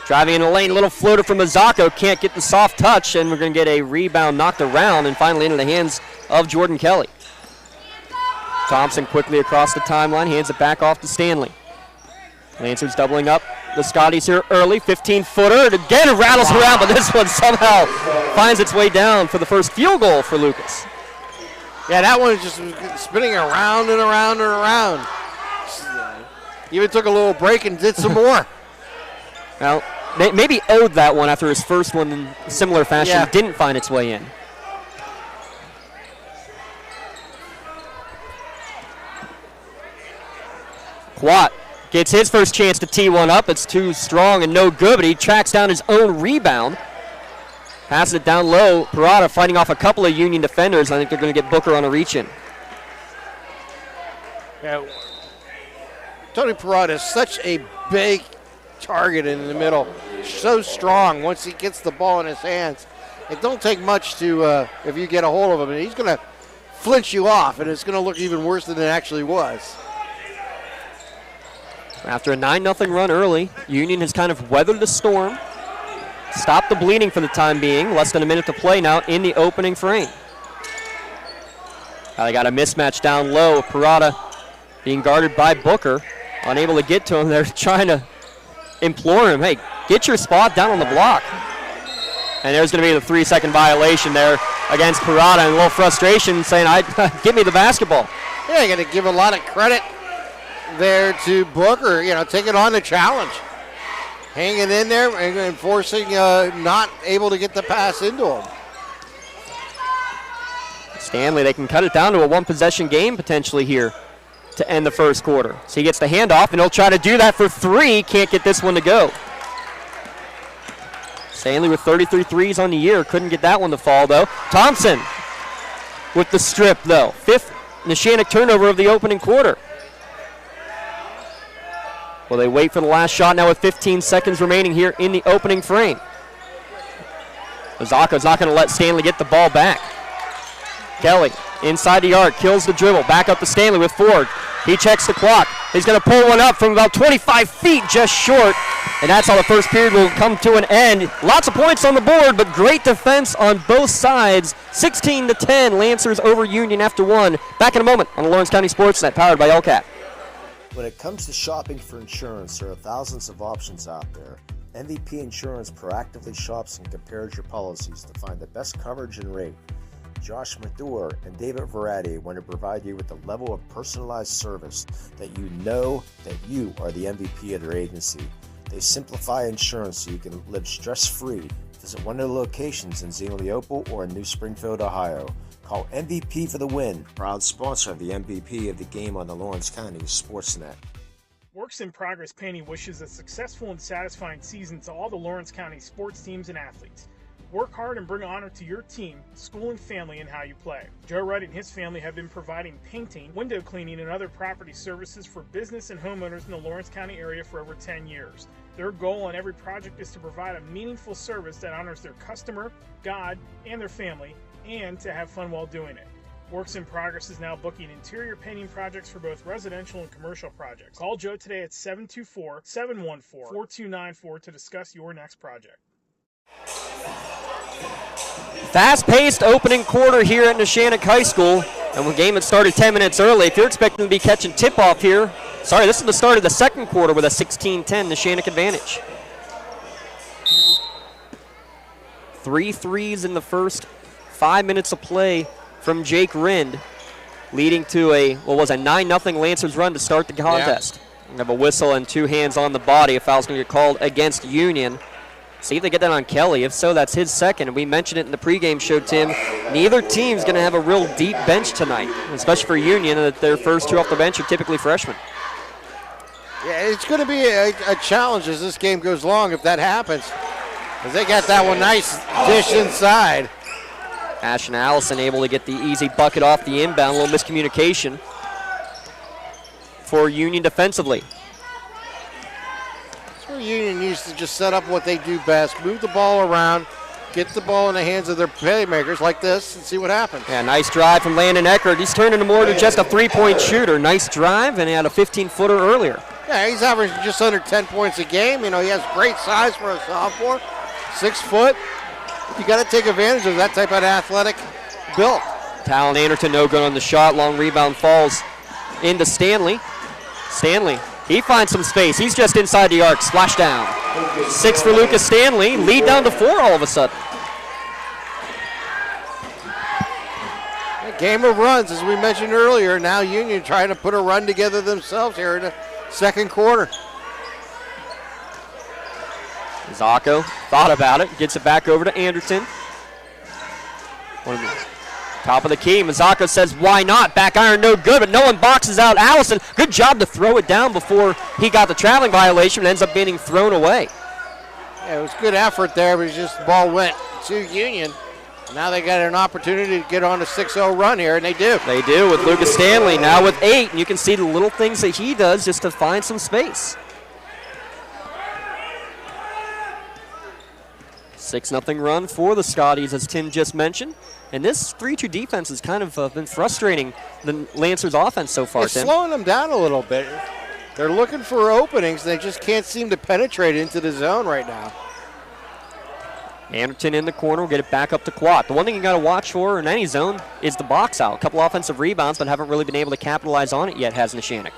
Driving in the lane, little floater from Mazzacco, can't get the soft touch, and we're going to get a rebound knocked around and finally into the hands of Jordan Kelly. Thompson quickly across the timeline, hands it back off to Stanley. Lancers doubling up the Scotties here early, 15-footer, and again it rattles around, but this one somehow finds its way down for the first field goal for Lucas. Yeah, that one is just spinning around and around and around. Even took a little break and did some more. Well, maybe owed that one after his first one in similar fashion. Yeah. Didn't find its way in. Quat gets his first chance to tee one up. It's too strong and no good, but he tracks down his own rebound. Passes it down low. Parada fighting off a couple of Union defenders. I think they're going to get Booker on a reach-in. Yeah. Tony Parada is such a big target in the middle. So strong once he gets the ball in his hands. It don't take much to, if you get a hold of him, and he's going to flinch you off, and it's going to look even worse than it actually was. After a 9-0 run early, Union has kind of weathered the storm, stopped the bleeding for the time being. Less than a minute to play now in the opening frame. They got a mismatch down low. Parada being guarded by Booker. Unable to get to him. They're trying to implore him, hey, get your spot down on the block. And there's going to be the 3-second violation there against Parada, and a little frustration saying, give me the basketball. Yeah, you got to give a lot of credit there to Booker, taking on the challenge. Hanging in there and forcing not able to get the pass into him. Stanley, they can cut it down to a one-possession game potentially here to end the first quarter. So he gets the handoff, and he'll try to do that for three. Can't get this one to go. Stanley with 33 threes on the year. Couldn't get that one to fall, though. Thompson with the strip, though. Fifth Neshannock turnover of the opening quarter. Well, they wait for the last shot now with 15 seconds remaining here in the opening frame. Mazzacco's not going to let Stanley get the ball back. Kelly inside the arc, kills the dribble. Back up to Stanley with Ford. He checks the clock. He's going to pull one up from about 25 feet, just short. And that's how the first period will come to an end. Lots of points on the board, but great defense on both sides. 16-10, Lancers over Union after one. Back in a moment on the Lawrence County SportsNet, powered by LCAP. When it comes to shopping for insurance, there are thousands of options out there. MVP Insurance proactively shops and compares your policies to find the best coverage and rate. Josh Mathur and David Verratti want to provide you with the level of personalized service that you know that you are the MVP of their agency. They simplify insurance so you can live stress-free. Visit one of the locations in Xenia Leopold or in New Springfield, Ohio. Call MVP for the win. Proud sponsor of the MVP of the game on the Lawrence County SportsNet. Works in Progress Painting wishes a successful and satisfying season to all the Lawrence County sports teams and athletes. Work hard and bring honor to your team, school, and family in how you play. Joe Wright and his family have been providing painting, window cleaning, and other property services for business and homeowners in the Lawrence County area for over 10 years. Their goal on every project is to provide a meaningful service that honors their customer, God, and their family, and to have fun while doing it. Works in Progress is now booking interior painting projects for both residential and commercial projects. Call Joe today at 724-714-4294 to discuss your next project. Fast-paced opening quarter here at Neshannock High School, and the game had started 10 minutes early. If you're expecting to be catching tip-off here, this is the start of the second quarter with a 16-10 Neshannock advantage. 3 threes in the first 5 minutes of play from Jake Rind, leading to a 9-0 Lancers run to start the contest. We have a whistle and 2 hands on the body. A foul's going to get called against Union. See if they get that on Kelly. If so, that's his second. And we mentioned it in the pregame show, Tim. Neither team's going to have a real deep bench tonight, especially for Union, that their first 2 off the bench are typically freshmen. Yeah, it's going to be a challenge as this game goes long if that happens. Because they got that one nice dish inside. Ashton Allison able to get the easy bucket off the inbound. A little miscommunication for Union defensively. Union needs to just set up what they do best, move the ball around, get the ball in the hands of their playmakers like this, and see what happens. Yeah, nice drive from Landon Eckert. He's turned into more than just a three-point shooter. Nice drive, and he had a 15-footer earlier. Yeah, he's averaging just under 10 points a game. You know, he has great size for a sophomore, 6 foot. You got to take advantage of that type of athletic build. Talon Anderton, no good on the shot. Long rebound falls into Stanley. Stanley, he finds some space. He's just inside the arc. Splash down. 6 for Lucas Stanley. Lead down to 4 all of a sudden. A game of runs, as we mentioned earlier. Now Union trying to put a run together themselves here in the second quarter. Zacco thought about it. Gets it back over to Anderton. Top of the key. Mazzocco says, why not? Back iron, no good, but no one boxes out Allison. Good job to throw it down before he got the traveling violation. It ends up getting thrown away. Yeah, it was good effort there, but just the ball went to Union. Now they got an opportunity to get on a 6-0 run here, and they do. They do with Lucas Stanley now with 8, and you can see the little things that he does just to find some space. 6-0 run for the Scotties, as Tim just mentioned. And this 3-2 defense has kind of been frustrating the Lancers' offense so far, It's Tim. slowing them down a little bit. They're looking for openings. They just can't seem to penetrate into the zone right now. Anderton in the corner will get it back up to Quat. The one thing you got to watch for in any zone is the box out. A couple offensive rebounds, but haven't really been able to capitalize on it yet, has Neshannock.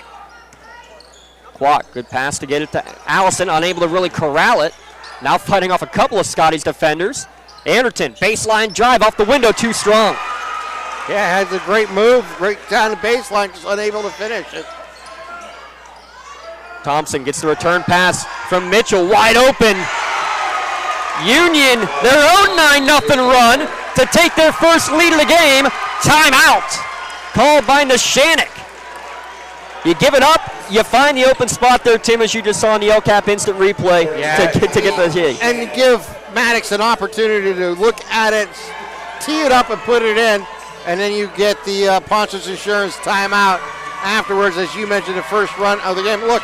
Quat, good pass to get it to Allison, unable to really corral it. Now fighting off a couple of Scotties defenders. Anderton, baseline drive off the window, too strong. Yeah, has a great move, great down the baseline, just unable to finish it. Thompson gets the return pass from Mitchell, wide open. Union, their own 9-0 run to take their first lead of the game. Timeout called by Neshannock. You give it up, you find the open spot there, Tim, as you just saw in the LCAP instant replay to get the hit. And give Maddox an opportunity to look at it, tee it up and put it in, and then you get the Ponchos Insurance timeout afterwards, as you mentioned, the first run of the game. Look,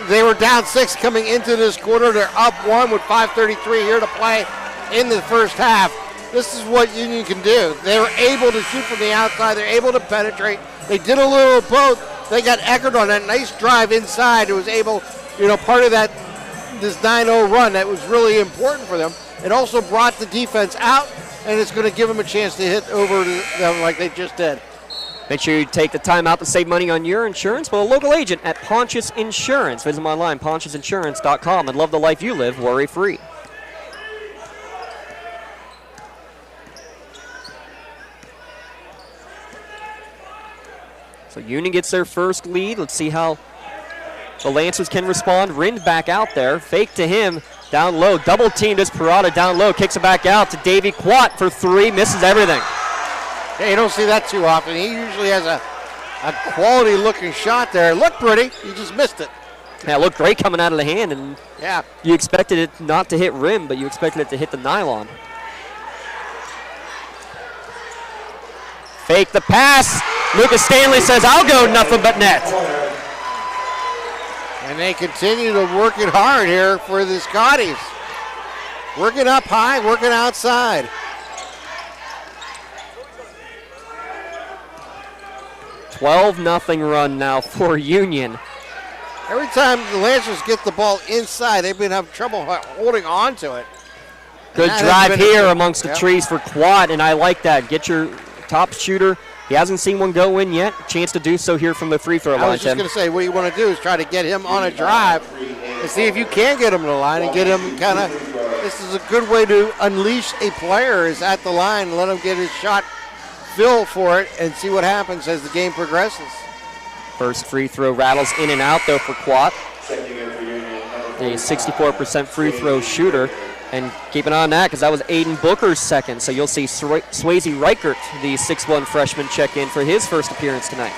they were down 6 coming into this quarter. They're up 1 with 5:33 here to play in the first half. This is what Union can do. They were able to shoot from the outside. They're able to penetrate. They did a little of both. They got Eckert on that nice drive inside. It was able, part of that, this 9-0 run that was really important for them. It also brought the defense out, and it's going to give them a chance to hit over them like they just did. Make sure you take the time out to save money on your insurance with a local agent at Ponchos Insurance. Visit them online, ponchosinsurance.com, and love the life you live worry-free. So Union gets their first lead. Let's see how the Lancers can respond. Rind back out there. Fake to him. Down low. Double teamed as Parada down low. Kicks it back out to Davey Quat for 3. Misses everything. Yeah, you don't see that too often. He usually has a quality looking shot there. It looked pretty. He just missed it. Yeah, it looked great coming out of the hand. And yeah, you expected it not to hit rim, but you expected it to hit the nylon. Fake the pass. Lucas Stanley says, I'll go nothing but net. And they continue to work it hard here for the Scotties. Working up high, working outside. $12-0 run now for Union. Every time the Lancers get the ball inside, they've been having trouble holding on to it. Good drive here amongst the trees for Quad, and I like that. Get your top shooter. He hasn't seen one go in yet. Chance to do so here from the free throw line. I was just going to say, what you want to do is try to get him on a drive and see if you can get him to the line and get him kind of, this is a good way to unleash a player is at the line and let him get his shot feel for it and see what happens as the game progresses. First free throw rattles in and out, though, for Quat. The 64% free throw shooter. And keep an eye on that because that was Aiden Booker's second. So you'll see Swayze Reichert, the 6'1 freshman, check in for his first appearance tonight.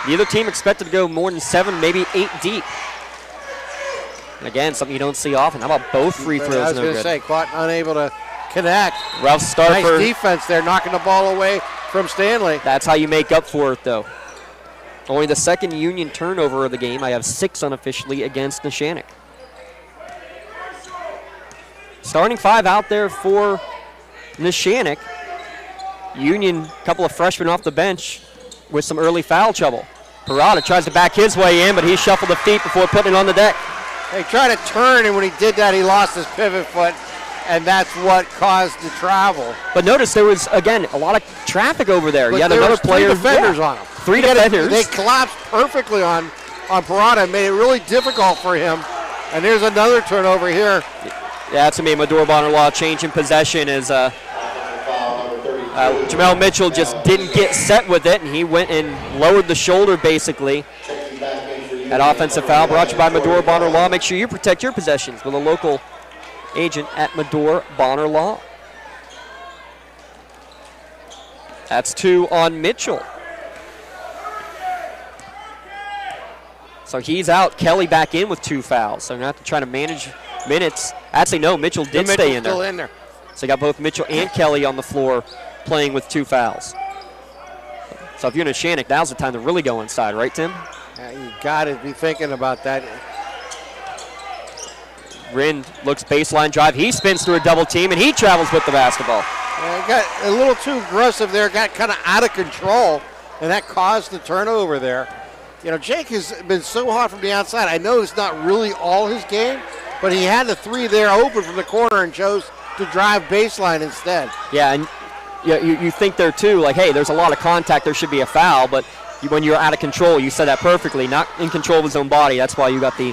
The other team expected to go more than 7, maybe 8 deep. And again, something you don't see often. How about both free throws? I was going to say, Quat unable to connect. Rough start. Nice defense there, knocking the ball away from Stanley. That's how you make up for it, though. Only the second Union turnover of the game. I have 6 unofficially against Neshannock. Starting 5 out there for Neshannock. Union, a couple of freshmen off the bench with some early foul trouble. Parada tries to back his way in, but he shuffled the feet before putting it on the deck. He tried to turn, and when he did that, he lost his pivot foot, and that's what caused the travel. But notice there was, again, a lot of traffic over there. But You had there another was player. 3 defenders on him. 3 defenders. They collapsed perfectly on Parada and made it really difficult for him. And there's another turnover here. Yeah, that's going to be Medora Bonner-Law changing possession as Jamel Mitchell just didn't get set with it, and he went and lowered the shoulder basically. That offensive foul brought to you by Medora Bonner Law. Make sure you protect your possessions with a local agent at Medora Bonner Law. That's 2 on Mitchell. So he's out. Kelly back in with 2 fouls. So now have to try to manage minutes. Actually, no, Mitchell did stay in there. Still in there. So you got both Mitchell and Kelly on the floor playing with 2 fouls. So if you're in Neshannock, now's the time to really go inside, right, Tim? Yeah, you got to be thinking about that. Rind looks baseline drive. He spins through a double team, and he travels with the basketball. Yeah, got a little too aggressive there, got kind of out of control, and that caused the turnover there. You know, Jake has been so hot from the outside. I know it's not really all his game, but he had the 3 there open from the corner and chose to drive baseline instead. Yeah, and you think there too, like, hey, there's a lot of contact, there should be a foul, but when you're out of control, you said that perfectly, not in control of his own body. That's why you got the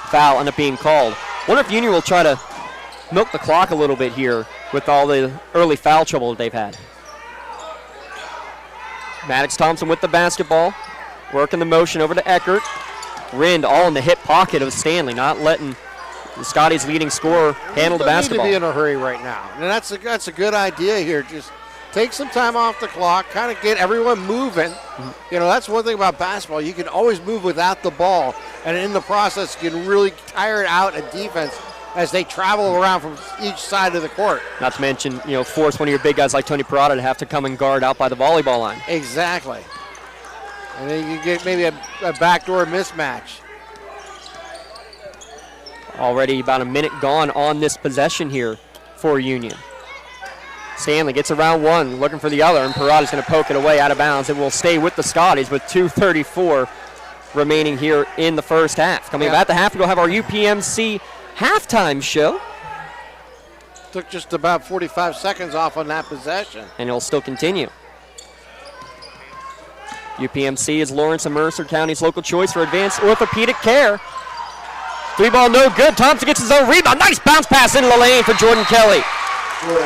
foul end up being called. Wonder if Union will try to milk the clock a little bit here with all the early foul trouble that they've had. Maddox Thompson with the basketball, working the motion over to Eckert. Rind all in the hip pocket of Stanley, not letting the Scotties' leading scorer handle the basketball. Need to be in a hurry right now, and that's a good idea here. Just take some time off the clock, kind of get everyone moving. You know, that's one thing about basketball. You can always move without the ball, and in the process, you can really tire out a defense as they travel around from each side of the court. Not to mention, you know, force one of your big guys like Tony Parada to have to come and guard out by the volleyball line. Exactly. And then you get maybe a backdoor mismatch. Already about a minute gone on this possession here for Union. Stanley gets around one, looking for the other, and Parada's going to poke it away out of bounds. It will stay with the Scotties with 2:34 remaining here in the first half. Coming back at the half, we'll have our UPMC halftime show. Took just about 45 seconds off on that possession. And it'll still continue. UPMC is Lawrence and Mercer County's local choice for advanced orthopedic care. 3 ball, no good. Thompson gets his own rebound. Nice bounce pass into the lane for Jordan Kelly.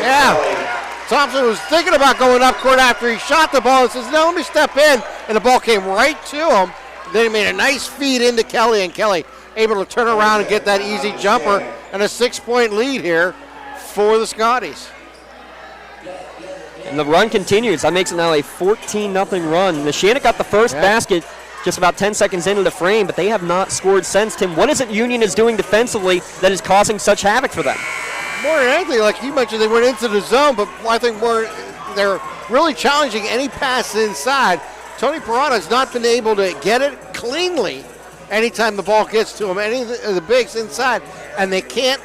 Yeah. Thompson was thinking about going up court after he shot the ball and says, no, let me step in. And the ball came right to him. Then he made a nice feed into Kelly, and Kelly able to turn around and get that easy jumper, and a 6-point lead here for the Scotties. And the run continues. That makes it now a 14-0 run. Neshannock got the first basket just about 10 seconds into the frame, but they have not scored since. Tim, what is it Union is doing defensively that is causing such havoc for them? More than anything, like you mentioned, they went into the zone, but I think they're really challenging any pass inside. Tony Parada has not been able to get it cleanly anytime the ball gets to him, any of the bigs inside, and they can't,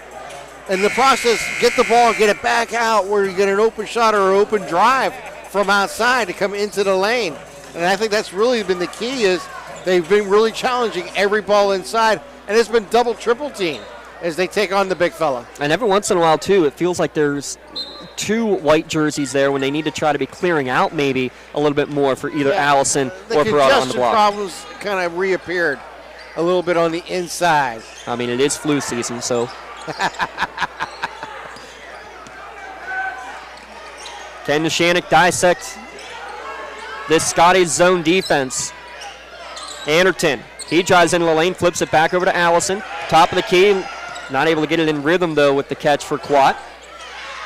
in the process, get the ball and get it back out where you get an open shot or an open drive from outside to come into the lane. And I think that's really been the key, is they've been really challenging every ball inside, and it's been double, triple team as they take on the big fella. And every once in a while, too, it feels like there's 2 white jerseys there when they need to try to be clearing out maybe a little bit more for either Allison or Parada on the block. The problems kind of reappeared a little bit on the inside. I mean, it is flu season, so. Can Neshannock dissect this Scotties zone defense? Anderton, he drives into the lane, flips it back over to Allison. Top of the key, not able to get it in rhythm, though, with the catch for Quat.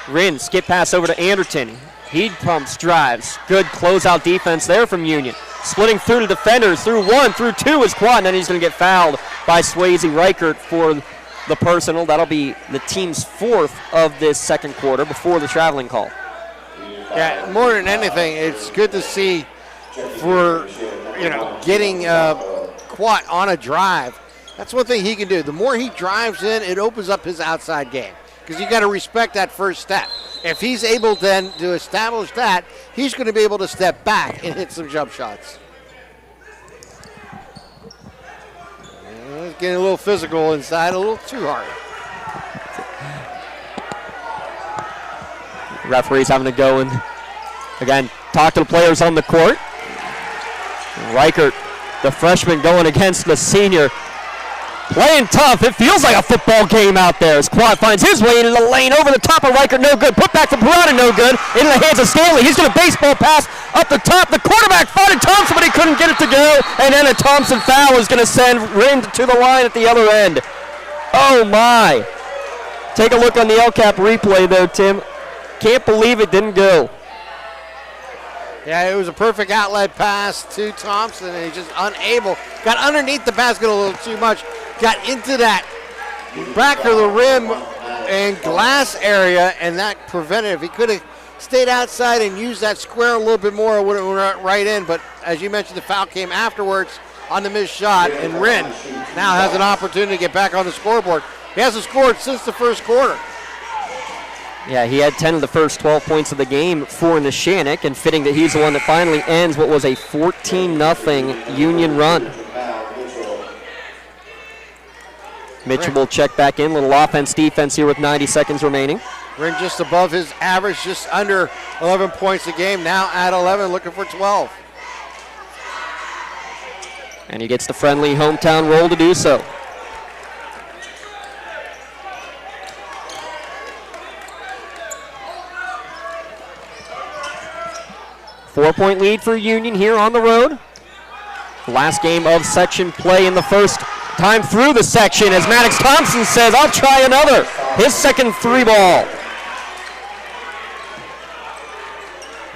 Rind, skip pass over to Anderton. He pumps, drives. Good closeout defense there from Union. Splitting through the defenders, through 1, through 2 is Quat, and then he's going to get fouled by Swayze Reichert for the personal. That'll be the team's 4th of this second quarter before the traveling call. Yeah, more than anything, it's good to see for getting Quat on a drive. That's one thing he can do. The more he drives in, it opens up his outside game because you got to respect that first step. If he's able then to establish that, he's going to be able to step back and hit some jump shots. It's getting a little physical inside, a little too hard. Referee's having to go and, again, talk to the players on the court. Reichert, the freshman, going against the senior. Playing tough. It feels like a football game out there as Quad finds his way into the lane over the top of Reichert. No good. Put back to Parada. No good. Into the hands of Stanley. He's going to baseball pass up the top. The quarterback fought Thompson, but he couldn't get it to go. And then a Thompson foul is going to send Rind to the line at the other end. Oh, my. Take a look on the LCAP replay, though, Tim. Can't believe it didn't go. Yeah, it was a perfect outlet pass to Thompson, and he's just unable. Got underneath the basket a little too much. Got into that back of the rim and glass area, and that prevented. If he could have stayed outside and used that square a little bit more, it would have went right in. But as you mentioned, the foul came afterwards on the missed shot, and Rind now has an opportunity to get back on the scoreboard. He hasn't scored since the first quarter. Yeah, he had 10 of the first 12 points of the game for Neshannock, and fitting that he's the one that finally ends what was a 14-0 Union run. Mitchell will check back in. Little offense-defense here with 90 seconds remaining. Rind just above his average, just under 11 points a game. Now at 11, looking for 12. And he gets the friendly hometown roll to do so. Four-point lead for Union here on the road. Last game of section play in the first time through the section as Maddox Thompson says, I'll try another. His second three ball.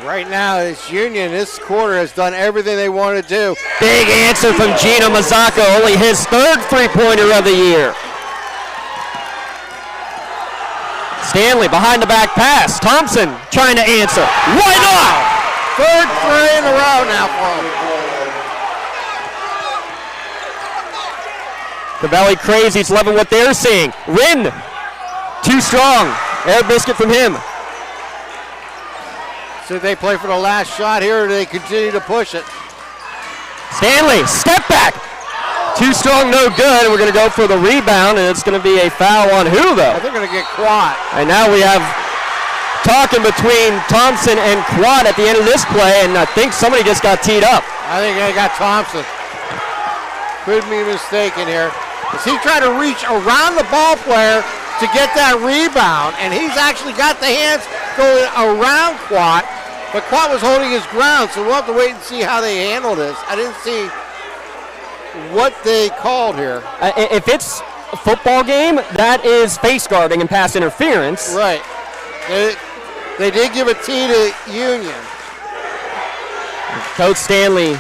Right now, it's Union. This quarter has done everything they want to do. Big answer from Gino Mazzocco, only his third three-pointer of the year. Stanley behind the back pass. Thompson trying to answer. Why not? Third three in a row now for him. The Valley Crazies loving what they're seeing. Rind, too strong. Air biscuit from him. So they play for the last shot here, or they continue to push it. Stanley, step back. Too strong, no good. We're going to go for the rebound, and it's going to be a foul on who, though? They're going to get Quad. And now we have talking between Thompson and Quad at the end of this play, and I think somebody just got teed up. I think they got Thompson. Could be mistaken here. As he tried to reach around the ball player to get that rebound, and he's actually got the hands going around Quad, but Quad was holding his ground, so we'll have to wait and see how they handle this. I didn't see what they called here. If it's a football game, that is face guarding and pass interference. Right. They did give a tee to Union. Coach Stanley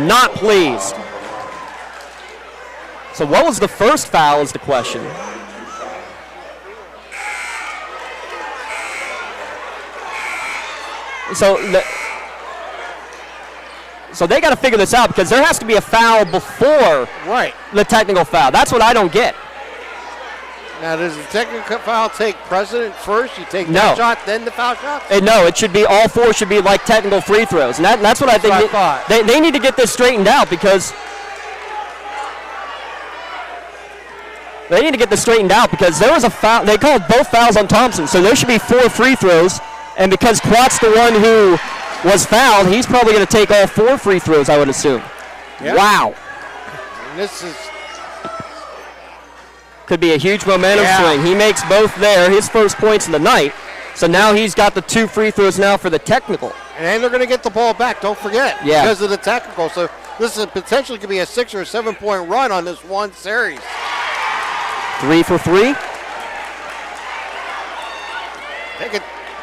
not pleased. So what was the first foul is the question. So they got to figure this out because there has to be a foul before the technical foul. That's what I don't get. Now, does the technical foul take precedent first? You take that shot, then the foul shot? No, it should be all four should be like technical free throws. And that's what I think. They need to get this straightened out because there was a foul. They called both fouls on Thompson, so there should be 4 free throws. And because Quat's the one who was fouled, he's probably going to take all 4 free throws, I would assume. Yep. Wow. And this is... Could be a huge momentum swing. He makes both there, his first points of the night. So now he's got the 2 free throws now for the technical. And they're going to get the ball back, don't forget, because of the technical. So this is potentially could be a 6 or a 7-point run on this one series. 3 for 3.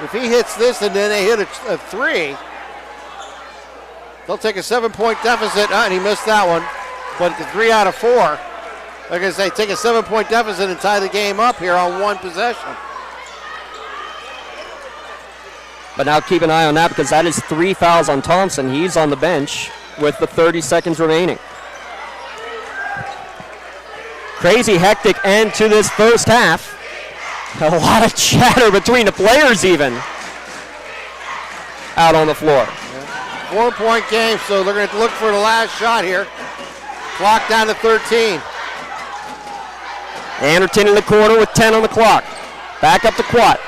If he hits this and then they hit a 3, they'll take a 7-point deficit. And he missed that one. But the 3 out of 4. Like I say, take a 7-point deficit and tie the game up here on one possession. But now keep an eye on that because that is 3 fouls on Thompson. He's on the bench. with the 30 seconds remaining. Crazy hectic end to this first half. A lot of chatter between the players even out on the floor. 4-point game, so they're going to look for the last shot here. Clock down to 13. Anderton in the corner with 10 on the clock. Back up to Quat.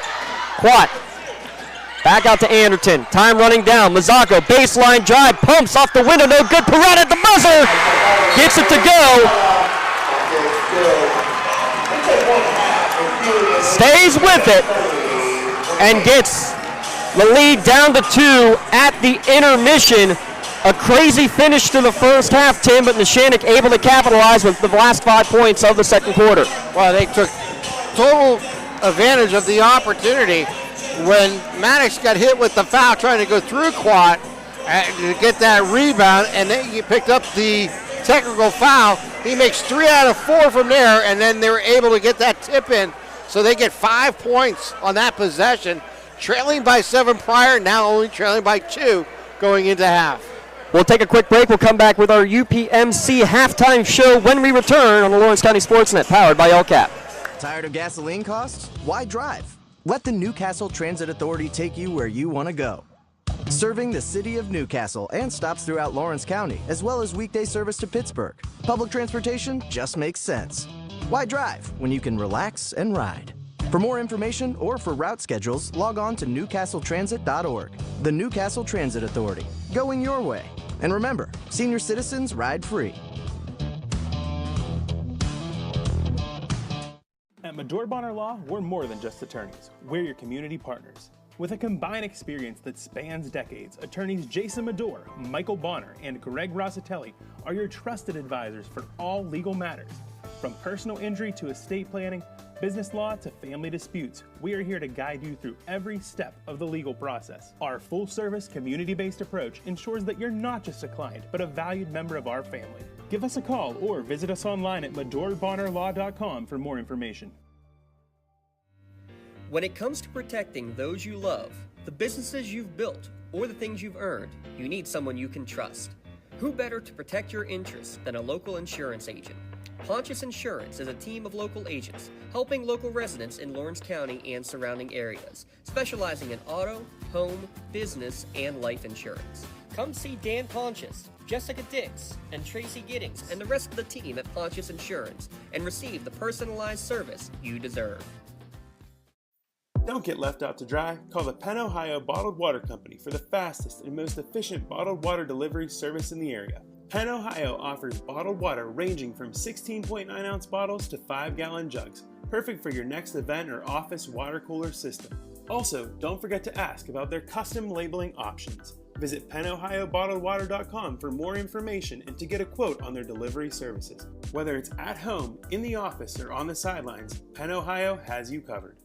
Quat. Back out to Anderton. Time running down. Mazzaco, baseline drive, pumps off the window, no good. Perrette at the buzzer. Gets it to go. Stays with it and gets the lead down to 2 at the intermission. A crazy finish to the first half, Tim, but Neshannock able to capitalize with the last 5 points of the second quarter. Well, they took total advantage of the opportunity when Maddox got hit with the foul trying to go through Quat to get that rebound, and then he picked up the technical foul. He makes 3 out of 4 from there, and then they were able to get that tip in. So they get 5 points on that possession, trailing by 7 prior, now only trailing by 2 going into half. We'll take a quick break. We'll come back with our UPMC halftime show when we return on the Lawrence County SportsNet, powered by LCAP. Tired of gasoline costs? Why drive? Let the Newcastle Transit Authority take you where you want to go. Serving the city of Newcastle and stops throughout Lawrence County, as well as weekday service to Pittsburgh. Public transportation just makes sense. Why drive when you can relax and ride? For more information or for route schedules, log on to newcastletransit.org. The Newcastle Transit Authority, going your way. And remember, senior citizens ride free. At Medore Bonner Law, we're more than just attorneys. We're your community partners. With a combined experience that spans decades, attorneys Jason Medore, Michael Bonner, and Greg Rossitelli are your trusted advisors for all legal matters. From personal injury to estate planning, business law to family disputes, we are here to guide you through every step of the legal process. Our full-service, community-based approach ensures that you're not just a client, but a valued member of our family. Give us a call or visit us online at MedoreBonnerLaw.com for more information. When it comes to protecting those you love, the businesses you've built, or the things you've earned, you need someone you can trust. Who better to protect your interests than a local insurance agent? Pontius Insurance is a team of local agents helping local residents in Lawrence County and surrounding areas, specializing in auto, home, business, and life insurance. Come see Dan Pontius, Jessica Dix, and Tracy Giddings, and the rest of the team at Pontius Insurance, and receive the personalized service you deserve. Don't get left out to dry. Call the Penn Ohio Bottled Water Company for the fastest and most efficient bottled water delivery service in the area. Penn Ohio offers bottled water ranging from 16.9-ounce bottles to 5-gallon jugs, perfect for your next event or office water cooler system. Also, don't forget to ask about their custom labeling options. Visit PennOhioBottledWater.com for more information and to get a quote on their delivery services. Whether it's at home, in the office, or on the sidelines, Penn Ohio has you covered.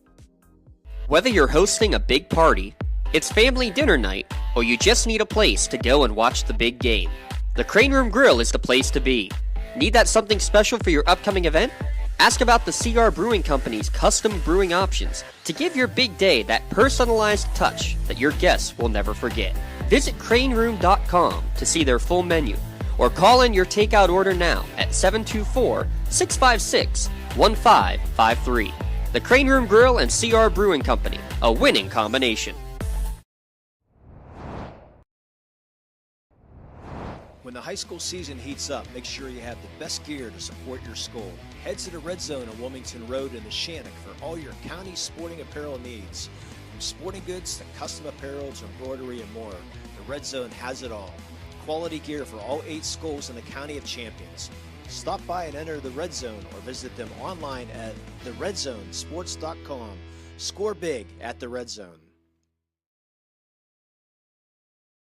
Whether you're hosting a big party, it's family dinner night, or you just need a place to go and watch the big game, the Crane Room Grill is the place to be. Need that something special for your upcoming event? Ask about the CR Brewing Company's custom brewing options to give your big day that personalized touch that your guests will never forget. Visit craneroom.com to see their full menu, or call in your takeout order now at 724-656-1553. The Crane Room Grill and CR Brewing Company, a winning combination. When the high school season heats up, make sure you have the best gear to support your school. Head to the Red Zone on Wilmington Road in Neshannock for all your county sporting apparel needs. From sporting goods to custom apparel to embroidery and more, the Red Zone has it all. Quality gear for all 8 schools in the County of Champions. Stop by and enter the Red Zone or visit them online at theredzonesports.com. Score big at the Red Zone.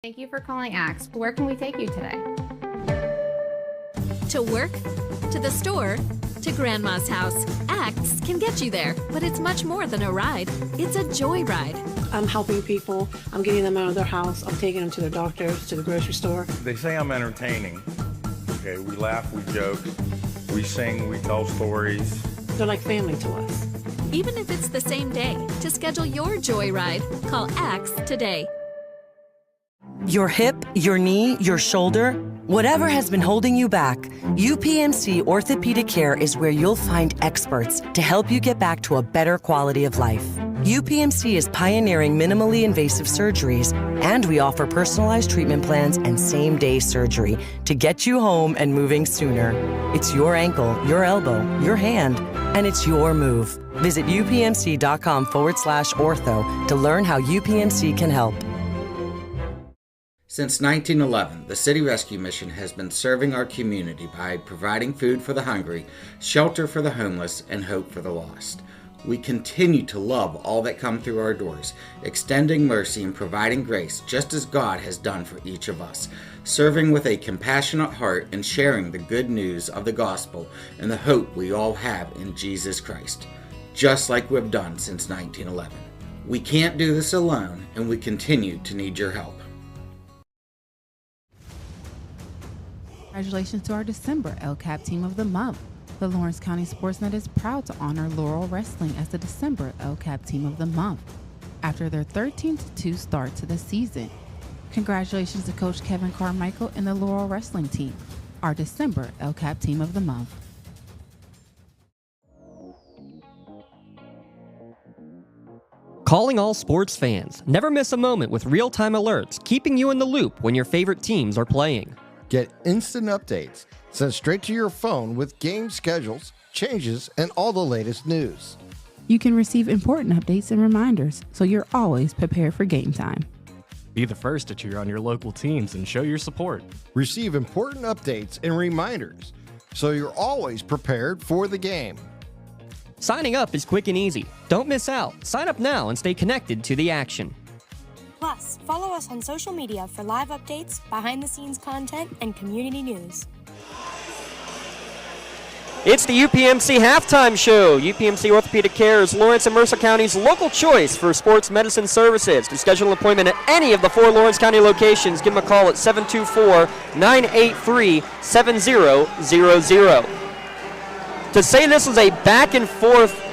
Thank you for calling Axe. Where can we take you today? To work, to the store, to Grandma's house. Axe can get you there, but it's much more than a ride. It's a joyride. I'm helping people. I'm getting them out of their house. I'm taking them to their doctors, to the grocery store. They say I'm entertaining. Okay, we laugh, we joke, we sing, we tell stories. They're like family to us. Even if it's the same day, to schedule your joyride, call Axe today. Your hip, your knee, your shoulder, whatever has been holding you back, UPMC Orthopedic Care is where you'll find experts to help you get back to a better quality of life. UPMC is pioneering minimally invasive surgeries, and we offer personalized treatment plans and same-day surgery to get you home and moving sooner. It's your ankle, your elbow, your hand, and it's your move. Visit upmc.com/ortho to learn how UPMC can help. Since 1911, the City Rescue Mission has been serving our community by providing food for the hungry, shelter for the homeless, and hope for the lost. We continue to love all that come through our doors, extending mercy and providing grace just as God has done for each of us, serving with a compassionate heart and sharing the good news of the gospel and the hope we all have in Jesus Christ, just like we've done since 1911. We can't do this alone, and we continue to need your help. Congratulations to our December LCAP Team of the Month. The Lawrence County SportsNet is proud to honor Laurel Wrestling as the December LCAP Team of the Month after their 13-2 start to the season. Congratulations to Coach Kevin Carmichael and the Laurel Wrestling Team, our December LCAP Team of the Month. Calling all sports fans. Never miss a moment with real-time alerts, keeping you in the loop when your favorite teams are playing. Get instant updates sent straight to your phone with game schedules, changes, and all the latest news. You can receive important updates and reminders, so you're always prepared for game time. Be the first to cheer on your local teams and show your support. Receive important updates and reminders, so you're always prepared for the game. Signing up is quick and easy. Don't miss out. Sign up now and stay connected to the action. Plus, follow us on social media for live updates, behind-the-scenes content, and community news. It's the UPMC Halftime Show. UPMC Orthopedic Care is Lawrence and Mercer County's local choice for sports medicine services. To schedule an appointment at any of the 4 Lawrence County locations, give them a call at 724-983-7000. To say this was a back-and-forth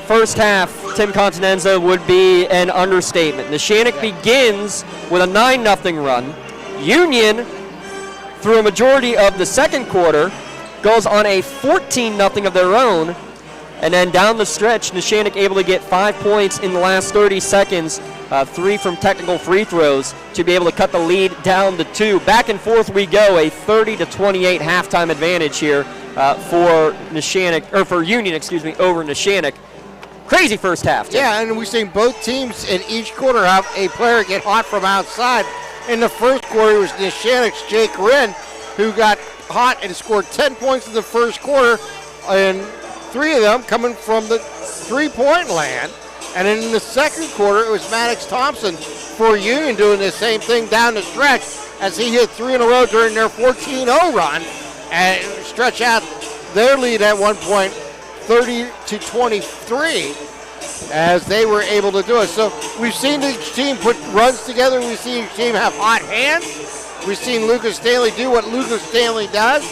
first half, Tim Continenza, would be an understatement. Neshannock begins with a 9-0 run. Union, through a majority of the second quarter, goes on a 14-0 of their own, and then down the stretch, Neshannock able to get 5 points in the last 30 seconds, 3 from technical free throws, to be able to cut the lead down to 2. Back and forth we go, a 30-28 halftime advantage here for Union, over Neshannock. Crazy first half, Tim. Yeah, and we've seen both teams in each quarter have a player get hot from outside. In the first quarter, it was Neshannock's Jake Wren who got hot and scored 10 points in the first quarter, and 3 of them coming from the three-point land. And in the second quarter, it was Maddox Thompson for Union doing the same thing down the stretch as he hit 3 in a row during their 14-0 run and stretch out their lead at one point 30-23 as they were able to do it. So we've seen each team put runs together. We've seen each team have hot hands. We've seen Lucas Stanley do what Lucas Stanley does.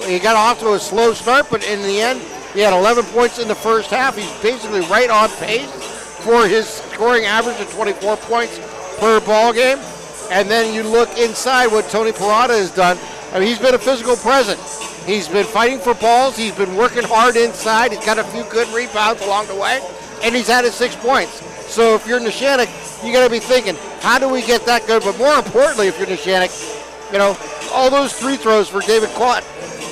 He got off to a slow start, but in the end, he had 11 points in the first half. He's basically right on pace for his scoring average of 24 points per ball game. And then you look inside what Tony Parada has done. I mean, he's been a physical presence. He's been fighting for balls. He's been working hard inside. He's got a few good rebounds along the way, and he's added 6 points. So if you're Neshannock, you got to be thinking, how do we get that good? But more importantly, if you're Neshannock, all those free throws for David Quat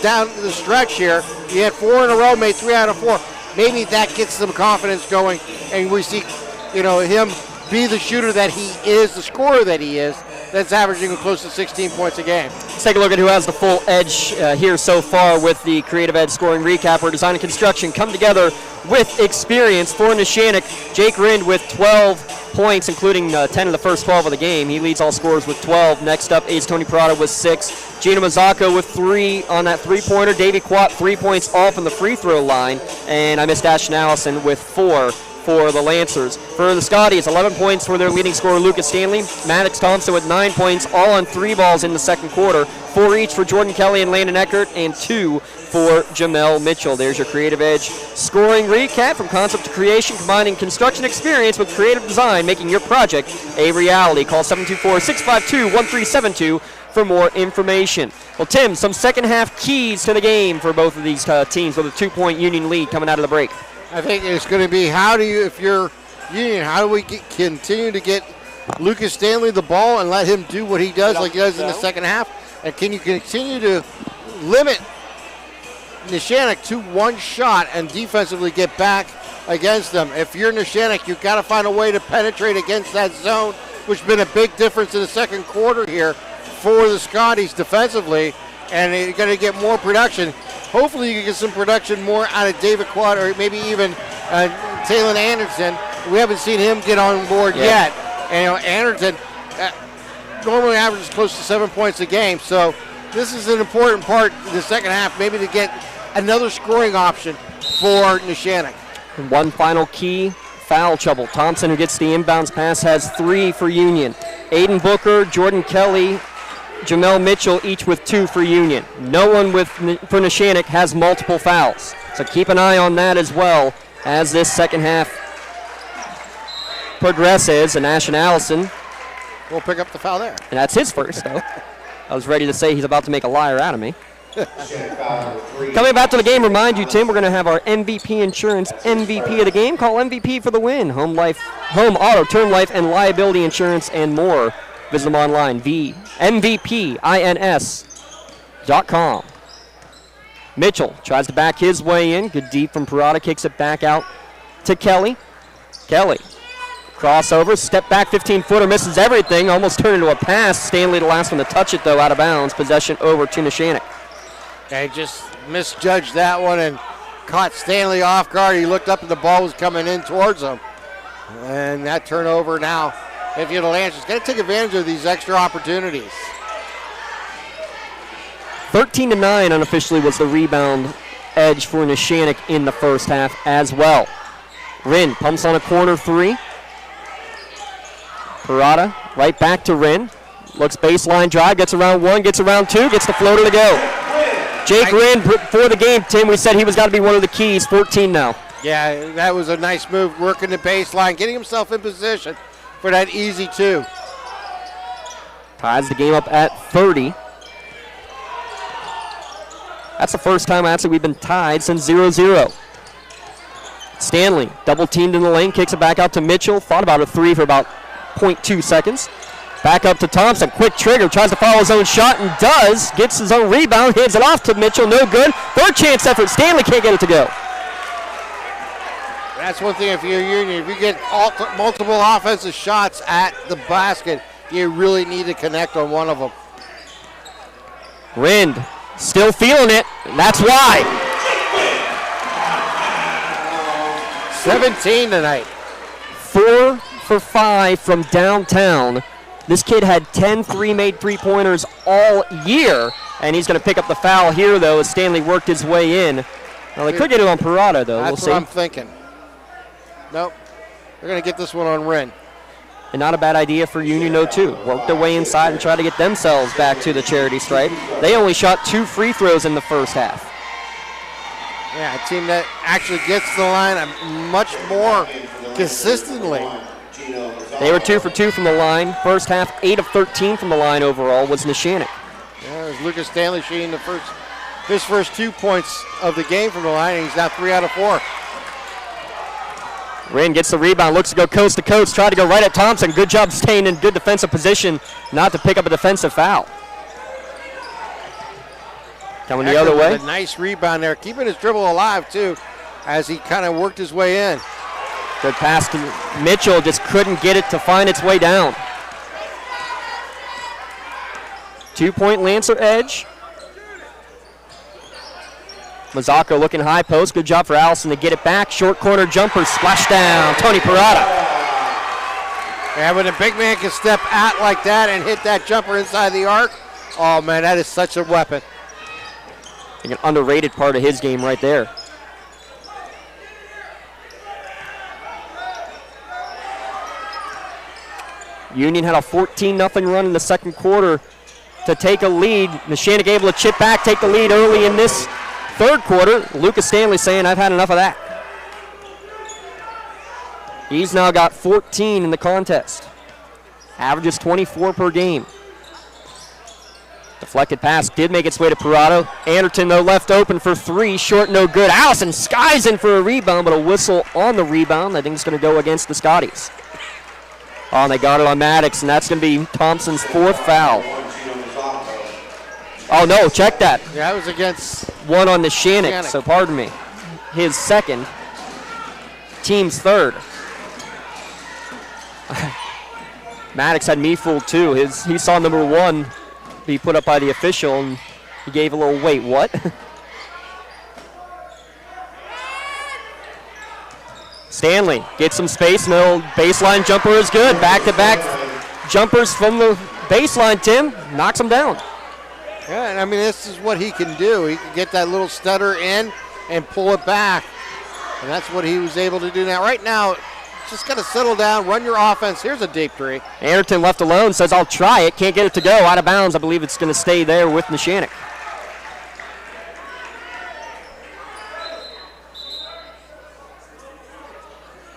down the stretch here. He had 4 in a row, made 3 out of 4. Maybe that gets some confidence going, and we see, him be the shooter that he is, the scorer that he is, that's averaging close to 16 points a game. Let's take a look at who has the full edge here so far with the Creative Edge scoring recap, where design and construction come together with experience. For Neshannock, Jake Rind with 12 points, including 10 of the first 12 of the game. He leads all scorers with 12. Next up is Tony Parada with 6. Gino Mazzocco with 3 on that three-pointer. Davey Quat 3 points off from the free throw line. And I missed Ashton Allison with 4 for the Lancers. For the Scotties, 11 points for their leading scorer, Lucas Stanley. Maddox Thompson with 9 points, all on 3 balls in the second quarter. 4 each for Jordan Kelly and Landon Eckert, and 2 for Jamel Mitchell. There's your Creative Edge scoring recap. From concept to creation, combining construction experience with creative design, making your project a reality. Call 724-652-1372 for more information. Well, Tim, some second half keys to the game for both of these teams with a 2-point Union lead coming out of the break. I think it's going to be if you're Union, how do we continue to get Lucas Stanley the ball and let him do what he does like he does in the second half? And can you continue to limit Neshannock to one shot and defensively get back against them? If you're Neshannock, you've got to find a way to penetrate against that zone, which has been a big difference in the second quarter here for the Scotties defensively, and you're going to get more production. Hopefully you can get some production more out of David Quad or maybe even Taylon Anderson. We haven't seen him get on board yet. And Anderson normally averages close to 7 points a game, so this is an important part in the second half, maybe to get another scoring option for Neshannock. One final key, foul trouble. Thompson, who gets the inbounds pass, has 3 for Union. Aiden Booker, Jordan Kelly, Jamel Mitchell, each with 2 for Union. No one for Neshannock has multiple fouls. So keep an eye on that as well as this second half progresses. And Ashton Allison will pick up the foul there. And that's his first, though. I was ready to say he's about to make a liar out of me. Coming back to the game, remind you, Tim, we're going to have our MVP Insurance MVP of the game. Call MVP for the win. Home, auto, term life, and liability insurance and more. Visit them online, MVPINS.com. Mitchell tries to back his way in. Good deep from Parada, kicks it back out to Kelly. Kelly, crossover, step back 15-footer, misses everything, almost turned into a pass. Stanley the last one to touch it, though, out of bounds. Possession over to Neshannock. They just misjudged that one and caught Stanley off guard. He looked up and the ball was coming in towards him. And that turnover now, if you're the Lancers, got to take advantage of these extra opportunities. 13-9 unofficially was the rebound edge for Neshannock in the first half as well. Wren pumps on a corner 3. Parada right back to Wren. Looks baseline drive, gets around 1, gets around 2, gets the floater to go. Jake Wren for the game, Tim, we said he was got to be one of the keys. 14 now. Yeah, that was a nice move, working the baseline, getting himself in position for that easy 2. Ties the game up at 30. That's the first time actually we've been tied since 0-0. Stanley double teamed in the lane, kicks it back out to Mitchell. Thought about a 3 for about 0.2 seconds. Back up to Thompson, quick trigger, tries to follow his own shot and does. Gets his own rebound, hands it off to Mitchell, no good. Third chance effort, Stanley can't get it to go. That's one thing if you're Union. If you get multiple offensive shots at the basket, you really need to connect on one of them. Rind still feeling it, and that's why. 17 tonight. 4 for 5 from downtown. This kid had 10 made three-pointers all year, and he's going to pick up the foul here, though, as Stanley worked his way in. Well, they could get it on Parada, though. That's what I'm thinking. Nope. They're going to get this one on Wren. And not a bad idea for Union, though, too. Work their way inside and try to get themselves back to the charity stripe. They only shot 2 free throws in the first half. Yeah, a team that actually gets to the line much more consistently. They were 2 for 2 from the line. First half, 8 of 13 from the line overall was Neshannock. Yeah, it was Lucas Stanley shooting his first 2 points of the game from the line, and he's now 3 out of 4. Wren gets the rebound, looks to go coast to coast, tried to go right at Thompson. Good job staying in good defensive position, not to pick up a defensive foul. Coming the other way. A nice rebound there, keeping his dribble alive, too, as he kind of worked his way in. Good pass to Mitchell, just couldn't get it to find its way down. 2-point Lancer edge. Mazzocco looking high post. Good job for Allison to get it back. Short corner jumper, splash down. Tony Parada. Yeah, when a big man can step out like that and hit that jumper inside the arc, oh man, that is such a weapon. I think an underrated part of his game right there. Union had a 14-0 run in the second quarter to take a lead. Neshannock able to chip back, take the lead early in this third quarter. Lucas Stanley saying, I've had enough of that. He's now got 14 in the contest. Averages 24 per game. Deflected pass did make its way to Parado. Anderton, though, left open for three. Short, no good. Allison skies in for a rebound, but a whistle on the rebound. I think it's going to go against the Scotties. Oh, and they got it on Maddox, and that's going to be Thompson's fourth foul. Oh, no, check that. Yeah, it was against one on Neshannock, so pardon me. His second. Team's third. Maddox had me fooled, too. He saw number one be put up by the official, and he gave a little, wait, what? Stanley gets some space. No baseline jumper is good. Back-to-back jumpers from the baseline, Tim. Knocks him down. Yeah, and I mean, this is what he can do. He can get that little stutter in and pull it back. And that's what he was able to do now. Right now, just got to settle down, run your offense. Here's a deep three. Anderton left alone, says, I'll try it. Can't get it to go. Out of bounds. I believe it's going to stay there with Neshannock.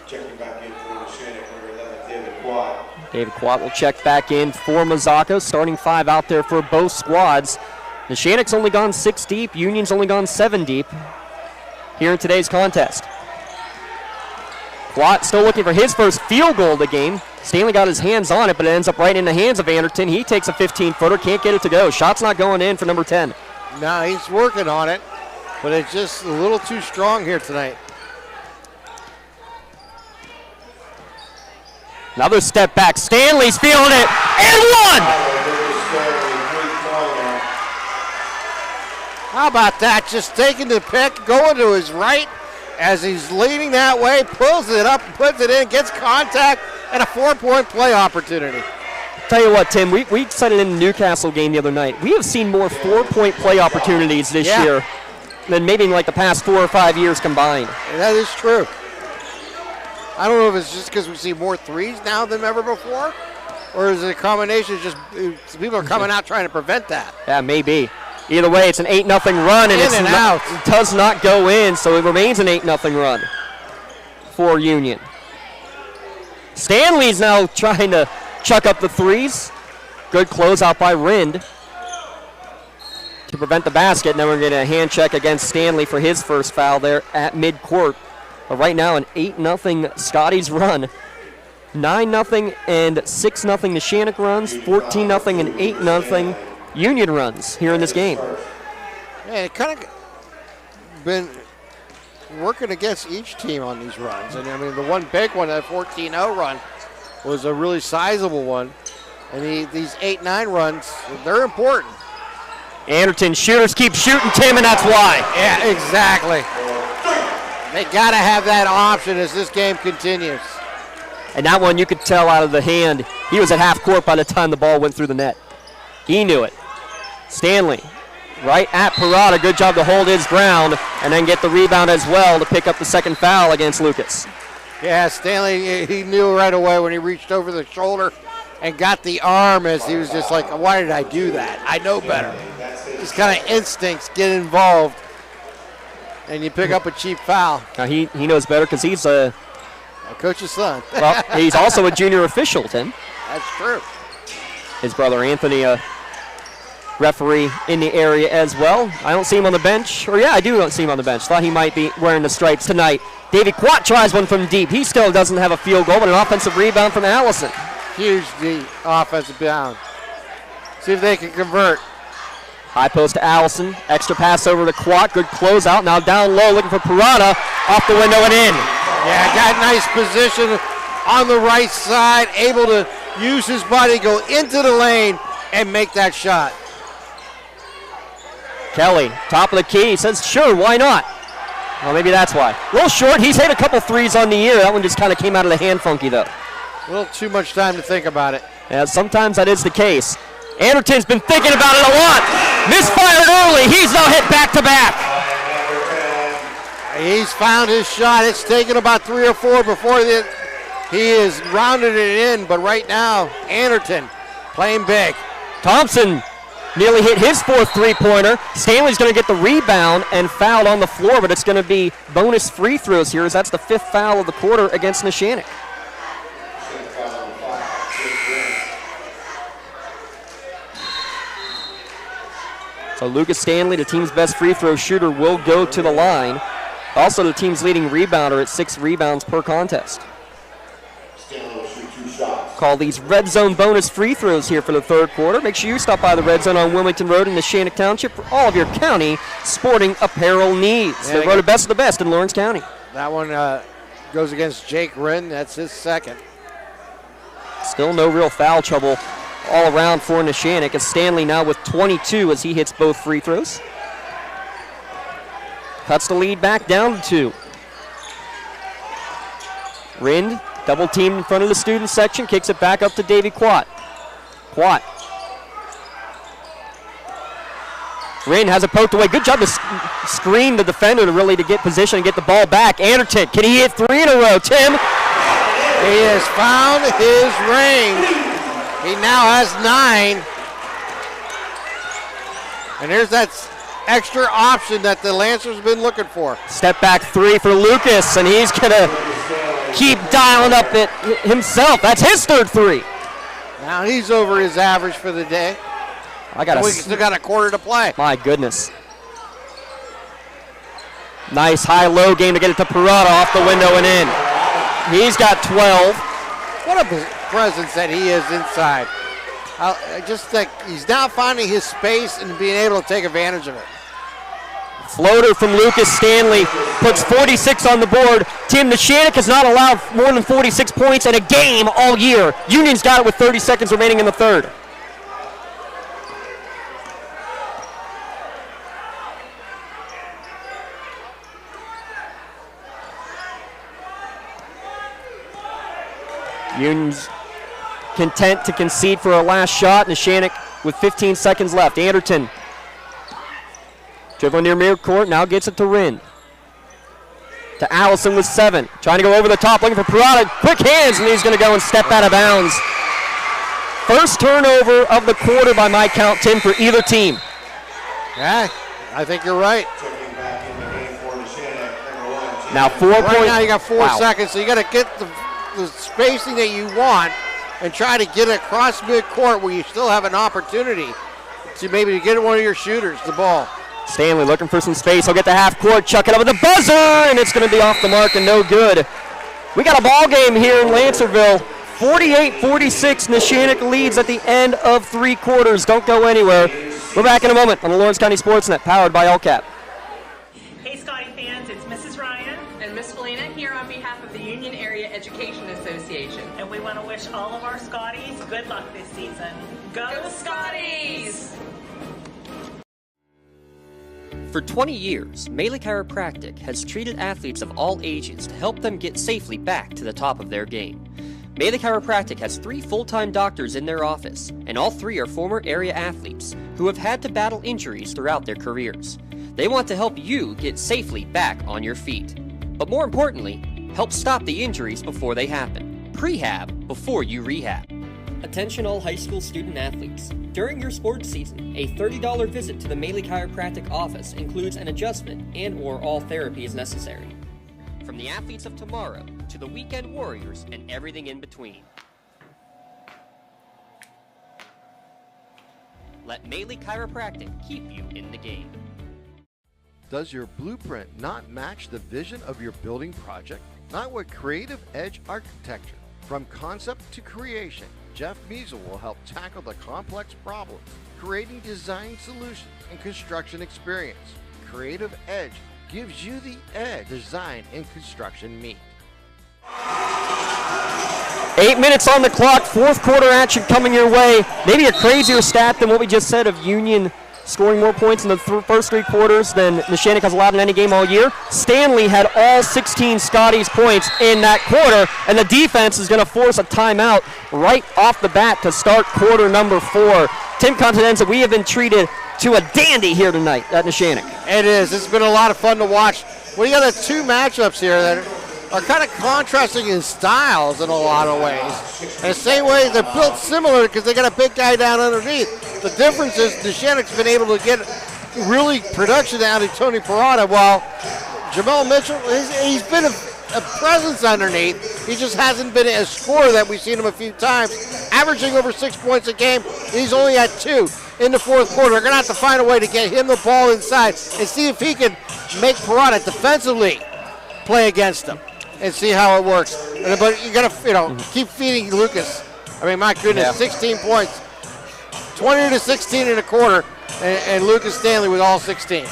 Checking back in for Neshannock, number 11, David Quat. David Quat will check back in for Mazzocco. Starting five out there for both squads. Neshannock's only gone 6 deep. Union's only gone 7 deep here in today's contest. Quat still looking for his first field goal of the game. Stanley got his hands on it, but it ends up right in the hands of Anderton. He takes a 15-footer, can't get it to go. Shot's not going in for number 10. No, he's working on it, but it's just a little too strong here tonight. Another step back. Stanley's feeling it, and one! How about that? Just taking the pick, going to his right as he's leading that way, pulls it up, puts it in, gets contact, and a 4-point play opportunity. Tell you what, Tim, we said it in the Newcastle game the other night. We have seen more 4-point play opportunities this year than maybe in like the past 4 or 5 years combined. And that is true. I don't know if it's just because we see more threes now than ever before, or is it a combination of just people are coming out trying to prevent that? Yeah, maybe. Either way, it's an 8-0 run, and it does not go in, so it remains an 8-0 run for Union. Stanley's now trying to chuck up the threes. Good closeout by Rind to prevent the basket. And then we're getting a hand check against Stanley for his first foul there at midcourt. But right now, an 8-0 Scotties run. 9-0 and 6-0 Neshannock runs. 14-0 and 8-0 Union runs here in this game. Yeah, it kind of been working against each team on these runs. And I mean, the one big one, that 14-0 run, was a really sizable one. And these 8-9 runs, they're important. Anderton shooters keep shooting, Tim, and that's why. Yeah, exactly. They got to have that option as this game continues. And that one you could tell out of the hand. He was at half court by the time the ball went through the net. He knew it. Stanley right at Parada. Good job to hold his ground and then get the rebound as well to pick up the second foul against Lucas. Yeah, Stanley, he knew right away when he reached over the shoulder and got the arm, as he was just like, why did I do that? I know better. These kind of instincts get involved, and you pick up a cheap foul. Now he knows better because he's a coach's son. Well, he's also a junior official, Tim. That's true. His brother Anthony, a referee in the area as well. I don't see him on the bench. Or yeah, I do see him on the bench. Thought he might be wearing the stripes tonight. David Quat tries one from deep. He still doesn't have a field goal, but an offensive rebound from Allison. Huge deep offensive rebound. See if they can convert. High post to Allison. Extra pass over to Quat. Good closeout. Now down low looking for Parada. Off the window and in. Yeah, got nice position on the right side. Able to use his body, go into the lane, and make that shot. Kelly, top of the key, says, sure, why not? Well, maybe that's why. A little short. He's hit a couple threes on the year. That one just kind of came out of the hand funky, though. A little too much time to think about it. Yeah, sometimes that is the case. Anderton's been thinking about it a lot. Misfired early. He's now hit back-to-back. He's found his shot. It's taken about 3 or 4 before He has rounded it in, but right now, Anderton playing big. Thompson nearly hit his fourth three-pointer. Stanley's going to get the rebound and fouled on the floor, but it's going to be bonus free throws here, as that's the fifth foul of the quarter against Neshannock. So Lucas Stanley, the team's best free throw shooter, will go to the line. Also the team's leading rebounder at 6 rebounds per contest. Call these red zone bonus free throws here for the third quarter. Make sure you stop by the red zone on Wilmington Road in Neshannock Township for all of your county sporting apparel needs. Yeah, They're the best of the best in Lawrence County. That one goes against Jake Wren. That's his second. Still no real foul trouble all around for Neshannock, as Stanley now with 22 as he hits both free throws. Cuts the lead back down to 2. Rind, double teamed in front of the student section, kicks it back up to Davey Quat. Quat. Rind has it poked away. Good job to screen the defender to get position and get the ball back. Anderton, can he hit 3 in a row? Tim? He has found his range. He now has 9. And there's that extra option that the Lancers have been looking for. Step back 3 for Lucas, and he's going to keep dialing up it himself. That's his third 3. Now he's over his average for the day. We still got a quarter to play. My goodness. Nice high-low game to get it to Parada off the window and in. He's got 12. What a presence that he is inside. I just think he's now finding his space and being able to take advantage of it. Floater from Lucas Stanley puts 46 on the board. Tim, Neshannock has not allowed more than 46 points in a game all year. Union's got it with 30 seconds remaining in the third. Union's content to concede for a last shot. Neshannock with 15 seconds left. Anderton dribbling near midcourt, now gets it to Rind. To Allison with 7. Trying to go over the top, looking for Parada. Quick hands, and he's going to go and step out of bounds. First turnover of the quarter by my count, Tim, for either team. Yeah, I think you're right. Now 4 points. Right now you got 4 seconds, so you got to get the spacing that you want and try to get it across midcourt where you still have an opportunity to maybe get one of your shooters the ball. Stanley looking for some space. He'll get the half court, chuck it up with the buzzer, and it's going to be off the mark and no good. We got a ball game here in Lancerville. 48-46, Neshannock leads at the end of 3 quarters. Don't go anywhere. We're back in a moment on the Lawrence County SportsNet, powered by LCAP. Hey Scotty fans, it's Mrs. Ryan and Miss Felina here on behalf of the Union Area Education Association. And we want to wish all of our Scotties good luck this season. Go Scotties! For 20 years, Melee Chiropractic has treated athletes of all ages to help them get safely back to the top of their game. Melee Chiropractic has 3 full-time doctors in their office, and all 3 are former area athletes who have had to battle injuries throughout their careers. They want to help you get safely back on your feet. But more importantly, help stop the injuries before they happen. Prehab before you rehab. Attention all high school student athletes. During your sports season, a $30 visit to the Melee Chiropractic office includes an adjustment and/or all therapy is necessary. From the athletes of tomorrow to the weekend warriors and everything in between. Let Melee Chiropractic keep you in the game. Does your blueprint not match the vision of your building project? Not with Creative Edge Architecture. From concept to creation, Jeff Measel will help tackle the complex problems, creating design solutions and construction experience. Creative Edge gives you the edge design and construction meet. 8 minutes on the clock, 4th quarter action coming your way. Maybe a crazier stat than what we just said of Union scoring more points in the first 3 quarters than Neshannock has allowed in any game all year. Stanley had all 16 Scotties points in that quarter, and the defense is going to force a timeout right off the bat to start quarter number 4. Tim Continenza, we have been treated to a dandy here tonight at Neshannock. It is. It's been a lot of fun to watch. We got 2 matchups here that are kind of contrasting in styles in a lot of ways. And the same way they're built similar because they got a big guy down underneath. The difference is Neshannock's been able to get really production out of Tony Parada, while Jamel Mitchell, he's been a presence underneath. He just hasn't been a scorer that we've seen him a few times. Averaging over 6 points a game, he's only at 2 in the fourth quarter. They're going to have to find a way to get him the ball inside and see if he can make Parada defensively play against him and see how it works. But you got to, keep feeding Lucas. I mean, my goodness, 16 points, 20-16 in a quarter, and Lucas Stanley with all 16.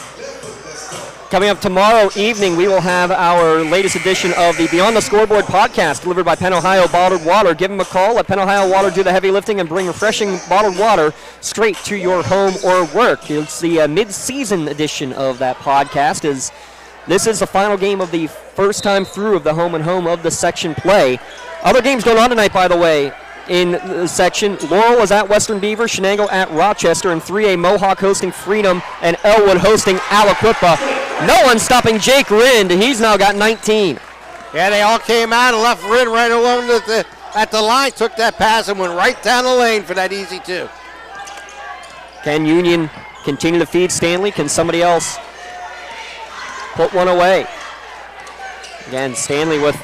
Coming up tomorrow evening, we will have our latest edition of the Beyond the Scoreboard podcast delivered by Penn Ohio Bottled Water. Give them a call. Let Penn Ohio Water do the heavy lifting and bring refreshing bottled water straight to your home or work. It's the mid-season edition of that podcast. This is the final game of the first time through of the home and home of the section play. Other games going on tonight, by the way, in the section. Laurel is at Western Beaver, Shenango at Rochester, and 3A Mohawk hosting Freedom, and Elwood hosting Aliquippa. No one stopping Jake Rind. He's now got 19. Yeah, they all came out and left Rind right alone at the line, took that pass and went right down the lane for that easy 2. Can Union continue to feed Stanley? Can somebody else put one away? Again, Stanley with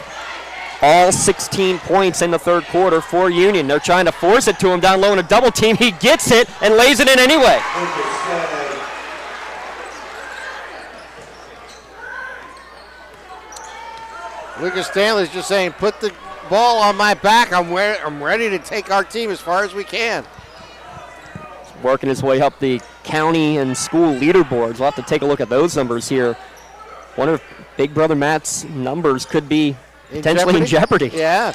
all 16 points in the third quarter for Union. They're trying to force it to him down low in a double team. He gets it and lays it in anyway. Lucas Stanley's just saying, put the ball on my back. I'm ready to take our team as far as we can. He's working his way up the county and school leaderboards. We'll have to take a look at those numbers here. Wonder if Big Brother Matt's numbers could be potentially in jeopardy. Yeah.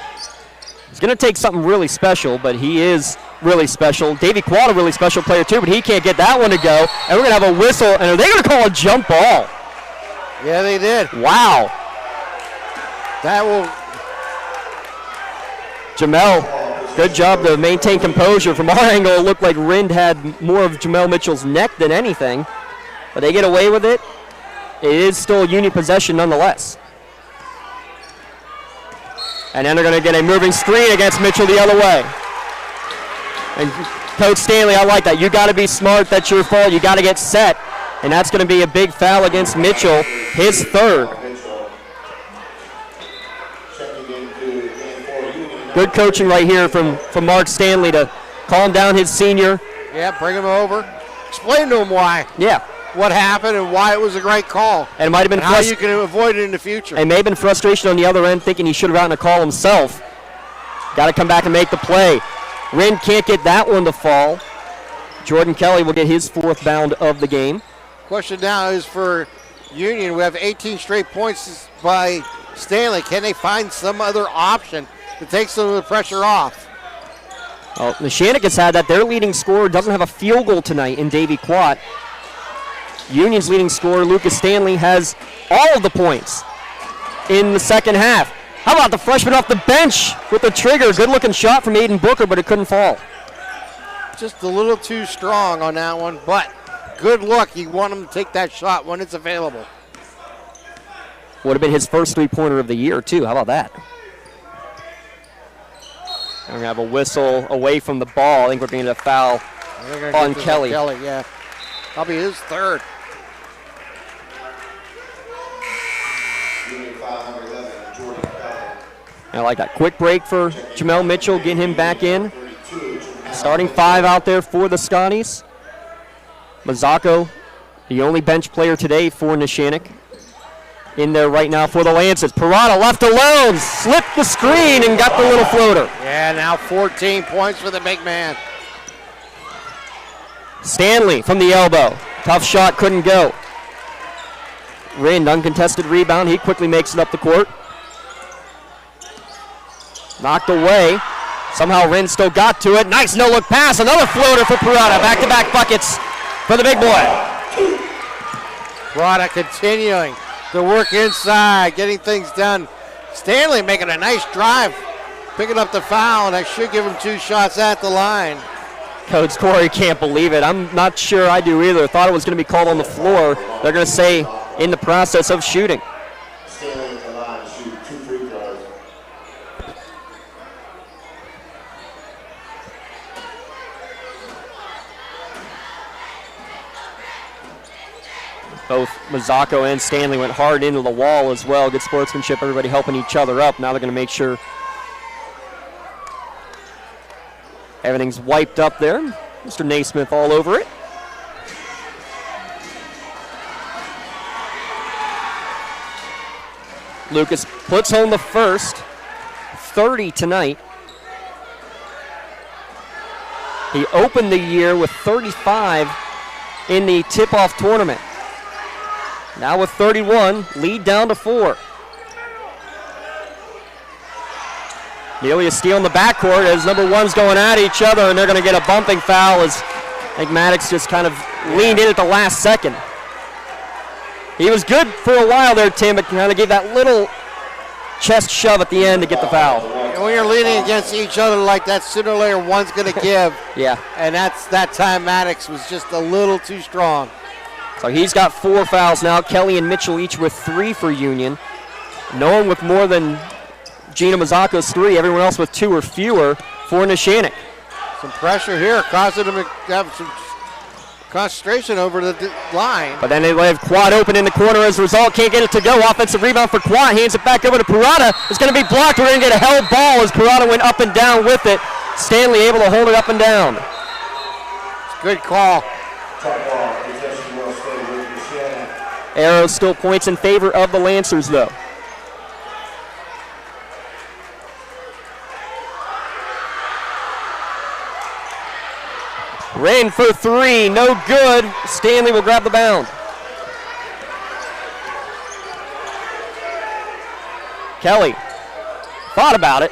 It's going to take something really special, but he is really special. Davey Quad, a really special player too, but he can't get that one to go. And we're going to have a whistle, and are they going to call a jump ball? Yeah, they did. Wow. That will. Jamel, good job to maintain composure. From our angle, it looked like Rind had more of Jamel Mitchell's neck than anything, but they get away with it. It is still Union possession nonetheless. And then they're going to get a moving screen against Mitchell the other way. And Coach Stanley, I like that. You got to be smart. That's your fault. You got to get set. And that's going to be a big foul against Mitchell, his third. Good coaching right here from Mark Stanley to calm down his senior. Yeah, bring him over. Explain to him why. Yeah. What happened and why it was a great call. And it might have been how you can avoid it in the future. It may have been frustration on the other end, thinking he should have gotten a call himself. Got to come back and make the play. Rind can't get that one to fall. Jordan Kelly will get his fourth bound of the game. Question now is for Union. We have 18 straight points by Stanley. Can they find some other option to take some of the pressure off? Well, Neshannock has had that. Their leading scorer doesn't have a field goal tonight in Davey Quat. Union's leading scorer, Lucas Stanley, has all of the points in the second half. How about the freshman off the bench with the trigger? Good-looking shot from Aiden Booker, but it couldn't fall. Just a little too strong on that one, but good luck. You want him to take that shot when it's available. Would have been his first three-pointer of the year, too. How about that? We're going to have a whistle away from the ball. I think we're going to get a foul on Kelly. Kelly, yeah. Probably his third. I like that. Quick break for Jamel Mitchell, getting him back in. Starting five out there for the Scotties. Mazzocco, the only bench player today for Neshannock. In there right now for the Lancers. Parada left alone, slipped the screen and got the little floater. Yeah, now 14 points for the big man. Stanley from the elbow. Tough shot, couldn't go. Rind, uncontested rebound. He quickly makes it up the court. Knocked away. Somehow Rind still got to it. Nice no-look pass. Another floater for Parada. Back-to-back buckets for the big boy. Parada continuing to work inside, getting things done. Stanley making a nice drive, picking up the foul, and that should give him 2 shots at the line. Coach Corey can't believe it. I'm not sure I do either. Thought it was going to be called on the floor. They're going to say in the process of shooting. Stanley at the line, shoot 2 free Both Mazzocco and Stanley went hard into the wall as well. Good sportsmanship, everybody helping each other up. Now they're going to make sure everything's wiped up there. Mr. Naismith all over it. Lucas puts home the first, 30 tonight. He opened the year with 35 in the tip-off tournament. Now with 31, lead down to 4. Nearly a steal in the backcourt as number one's going at each other, and they're going to get a bumping foul as I think Maddox just kind of leaned in at the last second. He was good for a while there, Tim, but kind of gave that little chest shove at the end to get the foul. When you're leaning against each other like that, sooner or later one's going to give. Yeah. And that time Maddox was just a little too strong. So he's got 4 fouls now. Kelly and Mitchell each with 3 for Union. No one with more than Gina Mazzacco's 3. Everyone else with 2 or fewer for Neshannock. Some pressure here, causing them to have some concentration over the line. But then they have Quad open in the corner as a result. Can't get it to go. Offensive rebound for Quad. Hands it back over to Parada. It's going to be blocked. We're going to get a held ball as Parada went up and down with it. Stanley able to hold it up and down. It's a good call. Arrow still points in favor of the Lancers, though. Ran for 3, no good. Stanley will grab the bound. Kelly thought about it.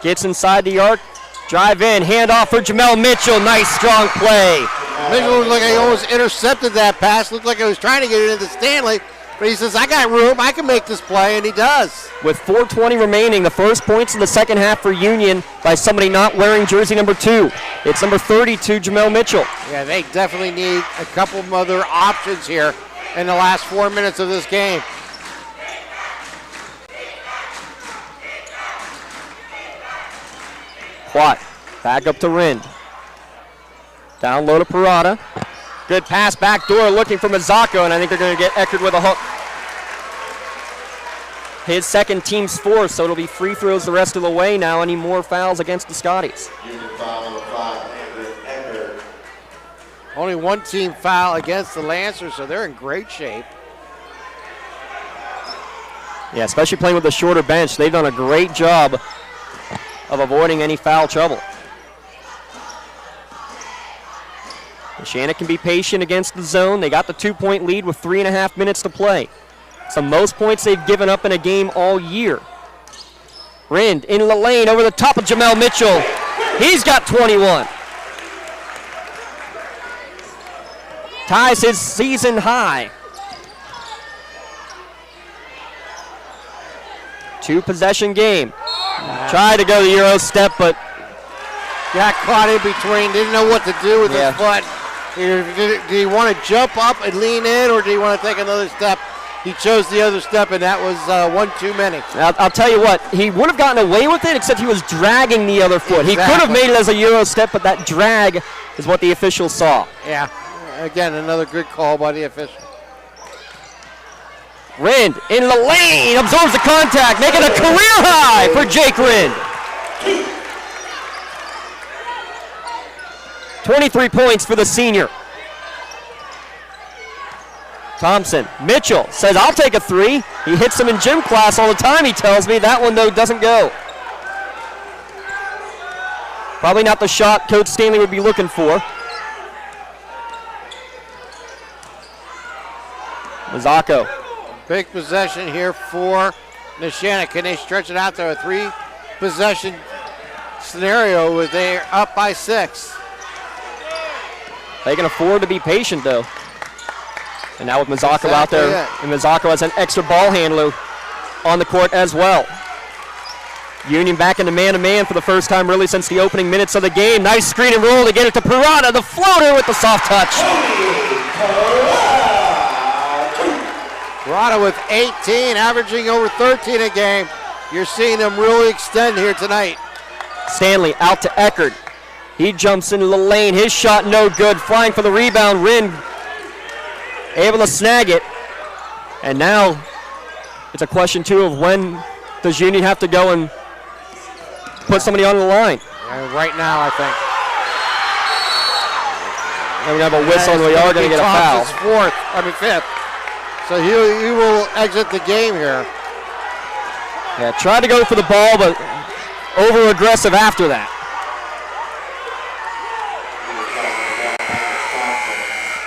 Gets inside the arc, drive in, hand off for Jamel Mitchell. Nice strong play. Mitchell looked like he almost intercepted that pass. Looked like he was trying to get it into Stanley. But he says, I got room, I can make this play, and he does. With 4:20 remaining, the first points in the second half for Union by somebody not wearing jersey number 2. It's number 32, Jamel Mitchell. Yeah, they definitely need a couple of other options here in the last 4 minutes of this game. Quat, back up to Rind. Down low to Parada. Good pass back door looking for Mazzacco, and I think they're going to get Eckerd with a hook. His second, team's 4th, so it'll be free throws the rest of the way now. Any more fouls against the Scotties? Only one team foul against the Lancers, so they're in great shape. Yeah, especially playing with the shorter bench. They've done a great job of avoiding any foul trouble. Neshannock can be patient against the zone. They got the 2-point lead with 3.5 minutes to play. It's the most points they've given up in a game all year. Rind in the lane over the top of Jamel Mitchell. He's got 21. Ties his season high. 2-possession game. Tried to go the Euro step, but got caught in between. Didn't know what to do with his foot. Did he want to jump up and lean in, or did he want to take another step? He chose the other step, and that was one too many. I'll tell you what, he would have gotten away with it, except he was dragging the other foot. Exactly. He could have made it as a Euro step, but that drag is what the officials saw. Yeah, again, another good call by the official. Rind in the lane, absorbs the contact, making a career high for Jake Rind. 23 points for the senior. Thompson, Mitchell says, I'll take a 3. He hits them in gym class all the time, he tells me. That one, though, doesn't go. Probably not the shot Coach Stanley would be looking for. Mazzacco. Big possession here for Neshannock. Can they stretch it out to a 3-possession scenario where they're up by 6? They can afford to be patient, though. And now with Mazzacco out there, and Mazzacco has an extra ball handler on the court as well. Union back into man-to-man for the first time really since the opening minutes of the game. Nice screen and roll to get it to Parada, the floater with the soft touch. Parada with 18, averaging over 13 a game. You're seeing them really extend here tonight. Stanley out to Eckerd. He jumps into the lane. His shot no good. Flying for the rebound. Wren able to snag it. And now it's a question, too, of when does Union have to go and put somebody on the line. Right now, I think. And we have a whistle, and we are going to get a foul. Fifth. So he will exit the game here. Yeah, tried to go for the ball, but over-aggressive after that.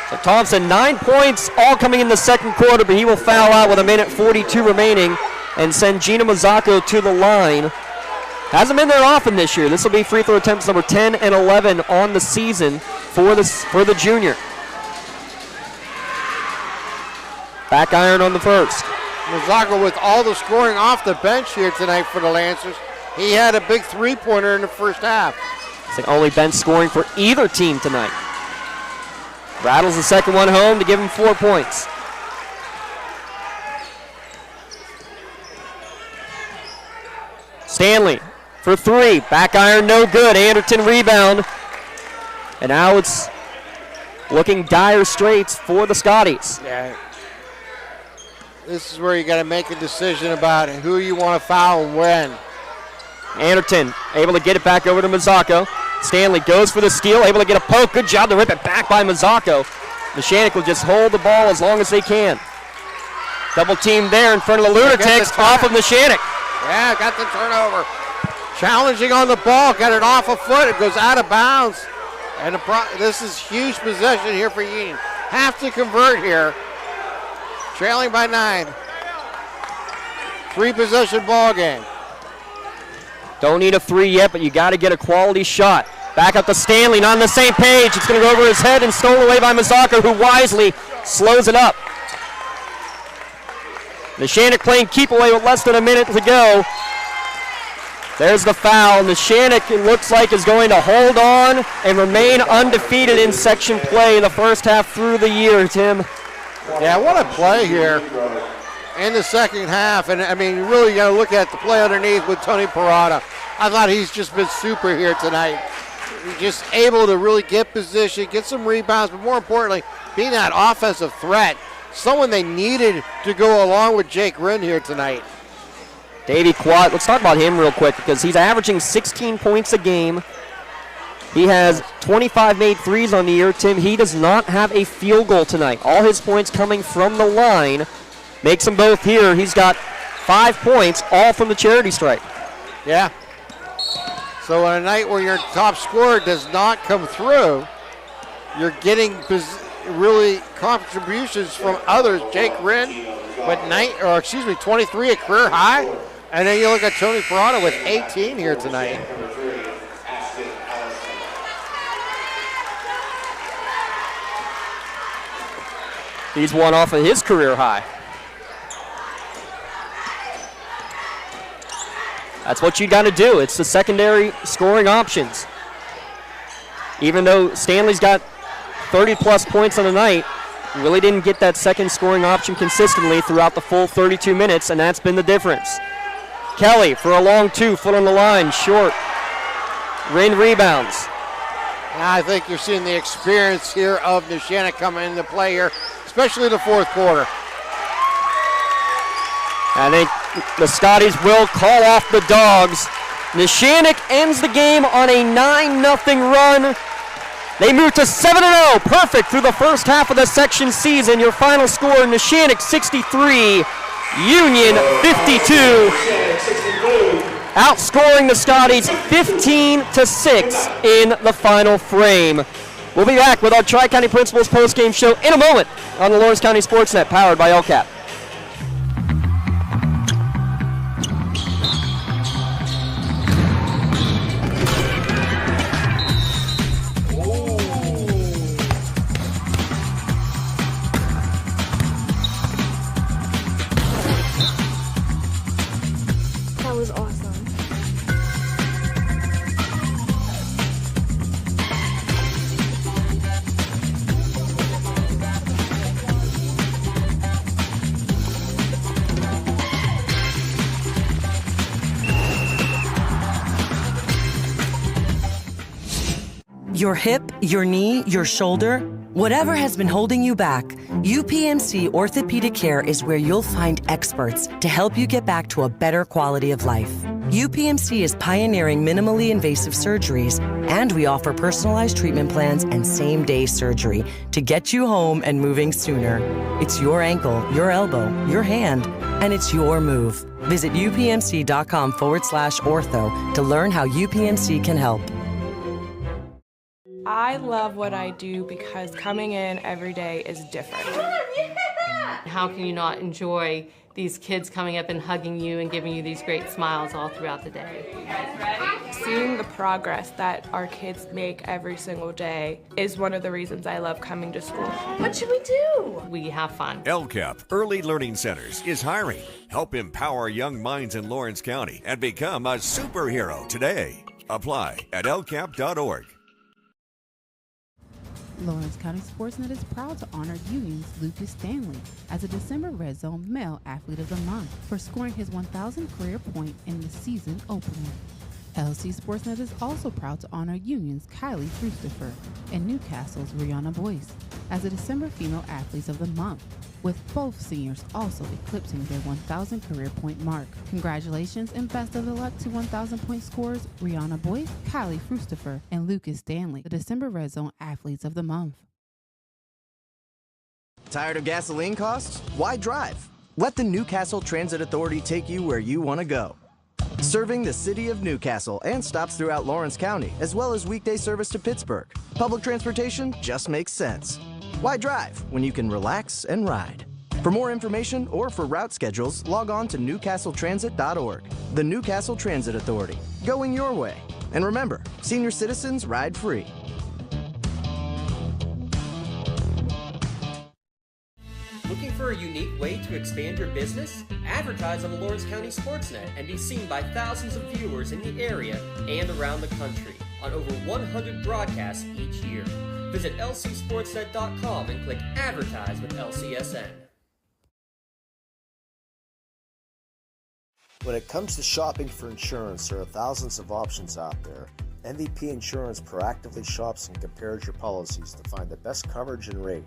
So Thompson, 9 points, all coming in the second quarter, but he will foul out with 1:42 remaining and send Gina Mazzocco to the line. Hasn't been there often this year. This will be free throw attempts number 10 and 11 on the season for the junior. Back iron on the first. Mazzocco with all the scoring off the bench here tonight for the Lancers. He had a big three-pointer in the first half. It's the only bench scoring for either team tonight. Rattles the second one home to give him 4 points. Stanley for three. Back iron, no good. Anderton rebound. And now it's looking dire straits for the Scotties. Yeah. This is where you got to make a decision about who you want to foul and when. Anderton able to get it back over to Mazzocco. Stanley goes for the steal, able to get a poke. Good job to rip it back by Mazzocco. Neshannock will just hold the ball as long as they can. Double team there in front of the Lunatics, off of Neshannock. Yeah, got the turnover. Challenging on the ball, got it off a foot. It goes out of bounds. And this is huge possession here for Union. Have to convert here. Trailing by 9. 3-possession ball game. Don't need a three yet, but you got to get a quality shot. Back up to Stanley, not on the same page. It's going to go over his head and stolen away by Mazzocco, who wisely slows it up. Neshannock playing keep away with less than a minute to go. There's the foul. Neshannock, it looks like, is going to hold on and remain undefeated in section play the first half through the year, Tim. Yeah, what a play here in the second half. And, I mean, you really got to look at the play underneath with Tony Parada. I thought he's just been super here tonight. He's just able to really get position, get some rebounds, but more importantly, being that offensive threat. Someone they needed to go along with Jake Wren here tonight. Davey Quat, let's talk about him real quick because he's averaging 16 points a game. He has 25 made threes on the year, Tim. He does not have a field goal tonight. All his points coming from the line. Makes them both here. He's got 5 points, all from the charity stripe. Yeah. So on a night where your top scorer does not come through, you're getting really contributions from others. Jake Wren, but 23 a career high. And then you look at Tony Parada with 18 here tonight. He's one off of his career high. That's what you got to do. It's the secondary scoring options. Even though Stanley's got 30-plus points on the night, really didn't get that second scoring option consistently throughout the full 32 minutes, and that's been the difference. Kelly for a long 2, foot on the line, short. Wren rebounds. Now I think you're seeing the experience here of Neshannock coming into play here, especially the fourth quarter. I think the Scotties will call off the Dogs. Neshannock ends the game on a 9-0 run. They move to 7-0, perfect through the first half of the section season. Your final score, Neshannock 63, Union 52. Outscoring the Scotties 15-6 in the final frame. We'll be back with our Tri-County Principals postgame show in a moment on the Lawrence County SportsNet, powered by LCAP. That was awesome. Your hip, your knee, your shoulder, whatever has been holding you back, UPMC Orthopedic Care is where you'll find experts to help you get back to a better quality of life. UPMC is pioneering minimally invasive surgeries, and we offer personalized treatment plans and same-day surgery to get you home and moving sooner. It's your ankle, your elbow, your hand, and it's your move. Visit upmc.com/ortho to learn how UPMC can help. I love what I do because coming in every day is different. How can you not enjoy these kids coming up and hugging you and giving you these great smiles all throughout the day? You guys ready? Seeing the progress that our kids make every single day is one of the reasons I love coming to school. What should we do? We have fun. LCAP Early Learning Centers is hiring. Help empower young minds in Lawrence County and become a superhero today. Apply at lcap.org. Lawrence County SportsNet is proud to honor Union's Lucas Stanley as a December Red Zone Male Athlete of the Month for scoring his 1,000th career point in the season opener. LC SportsNet is also proud to honor Union's Kylie Christopher and Newcastle's Rihanna Boyce as the December Female Athletes of the Month, with both seniors also eclipsing their 1,000 career point mark. Congratulations and best of the luck to 1,000 point scorers Rihanna Boyce, Kylie Christopher, and Lucas Stanley, the December Red Zone Athletes of the Month. Tired of gasoline costs? Why drive? Let the Newcastle Transit Authority take you where you want to go. Serving the city of Newcastle and stops throughout Lawrence County, as well as weekday service to Pittsburgh. Public transportation just makes sense. Why drive when you can relax and ride? For more information or for route schedules, log on to newcastletransit.org. The Newcastle Transit Authority, going your way. And remember, senior citizens ride free. Looking for a unique way to expand your business? Advertise on the Lawrence County SportsNet and be seen by thousands of viewers in the area and around the country on over 100 broadcasts each year. Visit lcsportsnet.com and click Advertise with LCSN. When it comes to shopping for insurance, there are thousands of options out there. MVP Insurance proactively shops and compares your policies to find the best coverage and rate.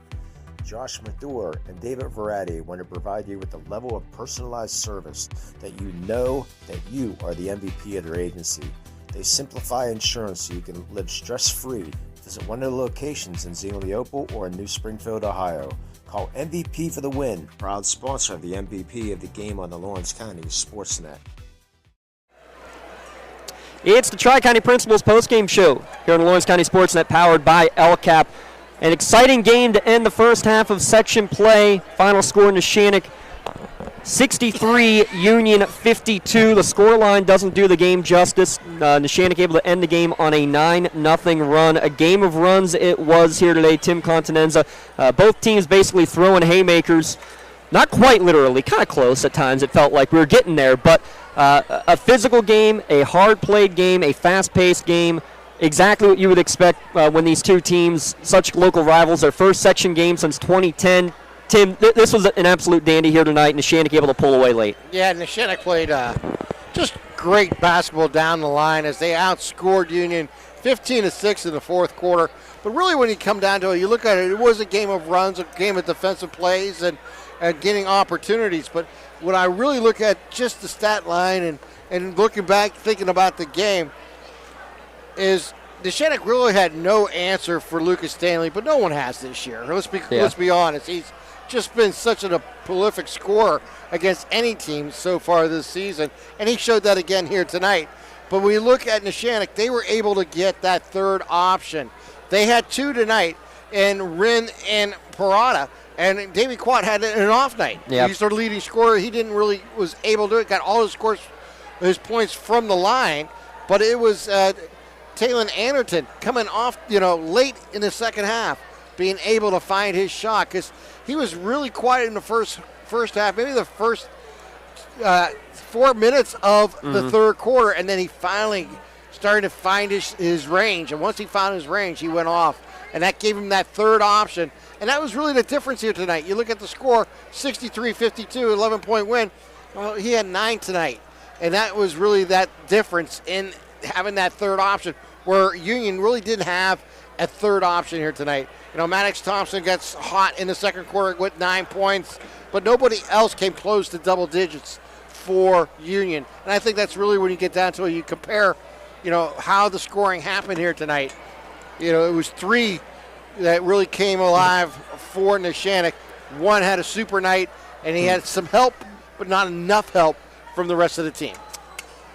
Josh Madur and David Verratti want to provide you with the level of personalized service that you know that you are the MVP of their agency. They simplify insurance so you can live stress-free. Visit one of the locations in Xenia Leopold or in New Springfield, Ohio. Call MVP for the win. Proud sponsor of the MVP of the game on the Lawrence County SportsNet. It's the Tri-County Principals postgame show here on the Lawrence County SportsNet, powered by LCAP. An exciting game to end the first half of section play. Final score, Neshannock 63, Union 52. The scoreline doesn't do the game justice. Neshannock able to end the game on a 9-0 run. A game of runs it was here today. Tim Continenza. Both teams basically throwing haymakers. Not quite literally, kind of close at times. It felt like we were getting there, but a physical game, a hard-played game, a fast-paced game. Exactly what you would expect when these two teams, such local rivals, their first section game since 2010. Tim, this was an absolute dandy here tonight, and Neshannock able to pull away late. Yeah, Neshannock played just great basketball down the line as they outscored Union 15-6 in the fourth quarter. But really when you come down to it, you look at it, it was a game of runs, a game of defensive plays, and getting opportunities. But when I really look at just the stat line and looking back, thinking about the game, is Neshannock really had no answer for Lucas Stanley, but no one has this year. Let's be honest. He's just been such a prolific scorer against any team so far this season, and he showed that again here tonight. But when you look at Neshannock, they were able to get that third option. They had two tonight, and Rin and Parada, and Davey Quat had an off night. Yep. He's their leading scorer. He didn't really was able to do it. Got all his points from the line, but it was Taylon Anderton coming off, late in the second half, being able to find his shot, because he was really quiet in the first half, maybe the first 4 minutes of the third quarter, and then he finally started to find his range. And once he found his range, he went off, and that gave him that third option. And that was really the difference here tonight. You look at the score, 63-52, 11-point win. Well, he had 9 tonight, and that was really that difference in having that third option, where Union really didn't have a third option here tonight. Maddox Thompson gets hot in the second quarter with 9 points, but nobody else came close to double digits for Union. And I think that's really when you get down to it, you compare, how the scoring happened here tonight. It was 3 that really came alive for Neshannock. 1 had a super night, and he had some help, but not enough help from the rest of the team.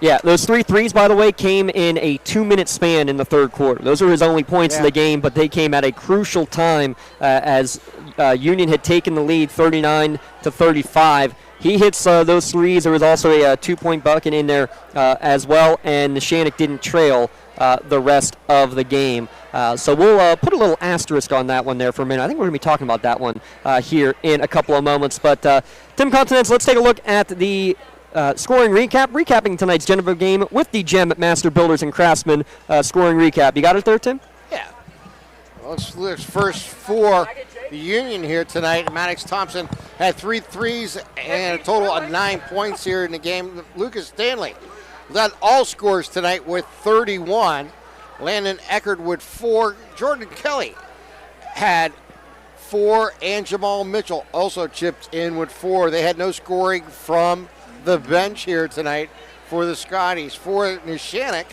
Yeah, those 3 threes, by the way, came in a 2-minute span in the third quarter. Those were his only points in the game, but they came at a crucial time as Union had taken the lead 39-35. He hits those threes. There was also a 2-point bucket in there as well, and Neshannock didn't trail the rest of the game. So we'll put a little asterisk on that one there for a minute. I think we're going to be talking about that one here in a couple of moments. But Tim Continence, let's take a look at the scoring recap, recapping tonight's Geneva game with the Gem Master Builders and Craftsmen scoring recap. You got it there, Tim? Yeah. Well, let's look first for the Union here tonight. Maddox Thompson had 3 threes and a total of 9 points here in the game. Lucas Stanley led all scores tonight with 31. Landon Eckert with 4. Jordan Kelly had 4, and Jamal Mitchell also chipped in with 4. They had no scoring from the bench here tonight for the Scotties. For Neshannock,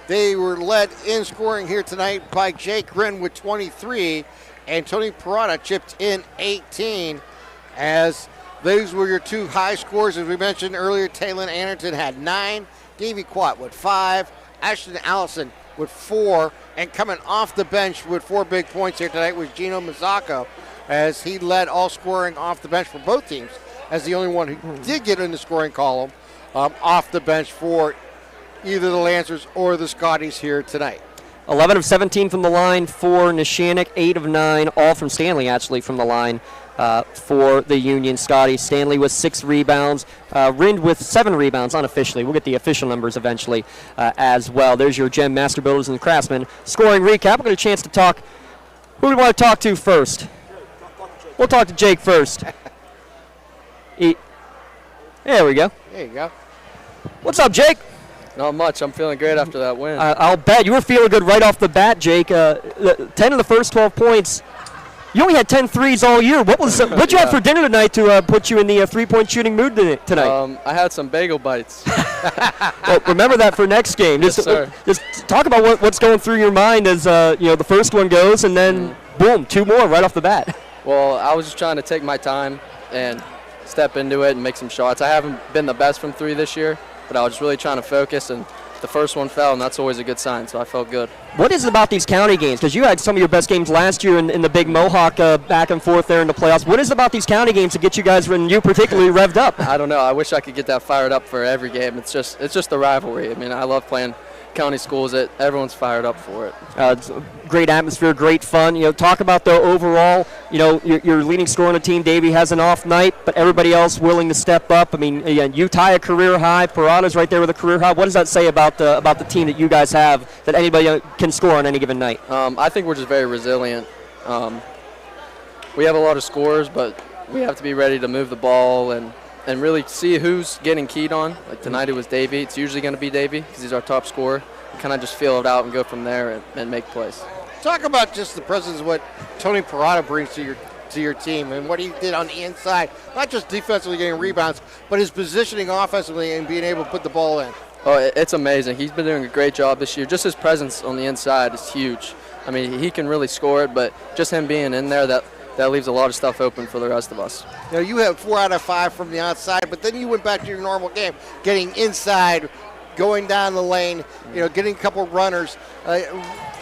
they were led in scoring here tonight by Jake Grin with 23, and Tony Parada chipped in 18. As those were your 2 high scores, as we mentioned earlier. Taylor Anderton had 9, Davey Quat with 5, Ashton Allison with 4, and coming off the bench with 4 big points here tonight was Gino Mazzocco, as he led all scoring off the bench for both teams, as the only one who did get in the scoring column off the bench for either the Lancers or the Scotties here tonight. 11 of 17 from the line for Neshannock, 8 of 9, all from Stanley actually from the line for the Union Scotties. Stanley with 6 rebounds, Rind with 7 rebounds unofficially. We'll get the official numbers eventually as well. There's your Gem Master Builders and Craftsmen scoring recap. We'll get a chance to talk. Who do we want to talk to first? We'll talk to Jake first. There we go. There you go. What's up, Jake? Not much. I'm feeling great after that win. I'll bet. You were feeling good right off the bat, Jake. 10 of the first 12 points. You only had 10 threes all year. What'd you have for dinner tonight to put you in the 3-point shooting mood tonight? I had some bagel bites. Well, remember that for next game. Yes, sir. Just talk about what's going through your mind as the first one goes, and then boom, 2 more right off the bat. Well, I was just trying to take my time and step into it and make some shots. I haven't been the best from 3 this year, but I was just really trying to focus, and the first one fell, and that's always a good sign, so I felt good. What is it about these county games? Because you had some of your best games last year in the big Mohawk back and forth there in the playoffs. What is it about these county games to get you guys, and you particularly, revved up? I don't know. I wish I could get that fired up for every game. It's just the rivalry. I mean, I love playing county schools. Everyone's fired up for it. It's a great atmosphere, great fun. Talk about the overall. Your leading scorer on the team, Davey, has an off night, but everybody else willing to step up. I mean, you tie a career high. Parada's right there with a career high. What does that say about the team that you guys have, that anybody can score on any given night? I think we're just very resilient. We have a lot of scores, but we have to be ready to move the ball and really see who's getting keyed on. Like tonight it was Davey. It's usually going to be Davey because he's our top scorer. We kind of just feel it out and go from there and make plays. Talk about just the presence of what Tony Parada brings to your team and what he did on the inside, not just defensively getting rebounds, but his positioning offensively and being able to put the ball in. Oh, it's amazing. He's been doing a great job this year. Just his presence on the inside is huge. I mean, he can really score it, but just him being in there, that leaves a lot of stuff open for the rest of us. You had 4 out of 5 from the outside, but then you went back to your normal game, getting inside, going down the lane, getting a couple runners.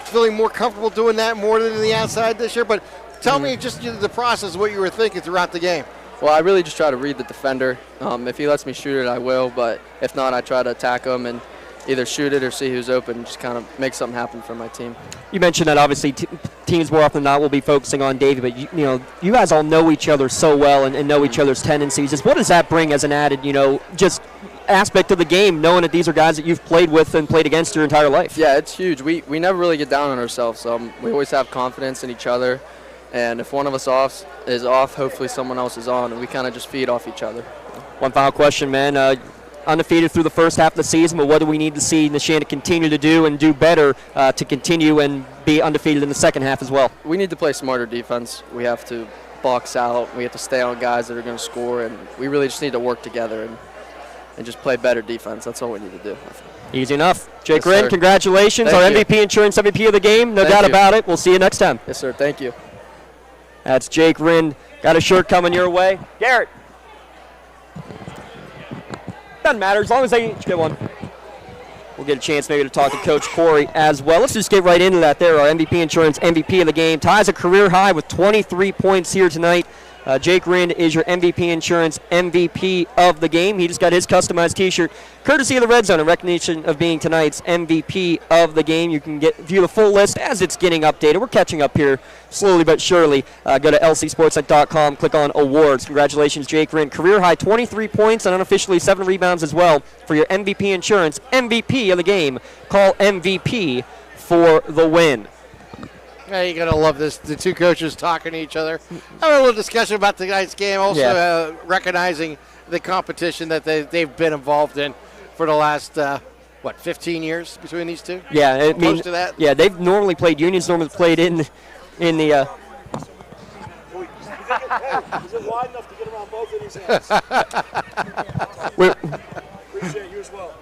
Feeling more comfortable doing that more than the outside this year, but tell me just the process, what you were thinking throughout the game. Well, I really just try to read the defender. If he lets me shoot it, I will, but if not, I try to attack him and either shoot it or see who's open and just kind of make something happen for my team. You mentioned that obviously teams more often than not will be focusing on Davey, but you guys all know each other so well and know each other's tendencies. Just what does that bring as an added, just aspect of the game, knowing that these are guys that you've played with and played against your entire life? Yeah, it's huge. We never really get down on ourselves. We always have confidence in each other, and if one of us is off, hopefully someone else is on, and we kind of just feed off each other. One final question, man. undefeated through the first half of the season, but what do we need to see Neshannock continue to do and do better to continue and be undefeated in the second half as well? We need to play smarter defense. We have to box out. We have to stay on guys that are going to score, and we really just need to work together and just play better defense. That's all we need to do. Easy enough. Jake Yes, Rinn, sir. congratulations. Thank Our you. MVP Insurance MVP of the game. No Thank doubt you. about it. We'll see you next time. Yes, sir. Thank you. That's Jake Rinn. Got a shirt coming your way. Garrett. Doesn't matter as long as they each get one. We'll get a chance maybe to talk to Coach Corey as well. Let's just get right into that there. Our MVP Insurance MVP of the game ties a career high with 23 points here tonight. Jake Rinn is your MVP Insurance MVP of the game. He just got his customized T-shirt, courtesy of the Red Zone, in recognition of being tonight's MVP of the game. You can view the full list as it's getting updated. We're catching up here slowly but surely. Go to lcsportsnet.com, click on awards. Congratulations, Jake Rinn. Career high 23 points and unofficially 7 rebounds as well for your MVP Insurance MVP of the game. Call MVP for the win. Yeah, you're going to love this. The two coaches talking to each other. Having a little discussion about tonight's game. Also recognizing the competition that they've been involved in for the last, 15 years between these two? Yeah, Close to that? Yeah, they've normally played, Union's normally played in the... Is it wide enough to get around both of these hands? Appreciate you as well.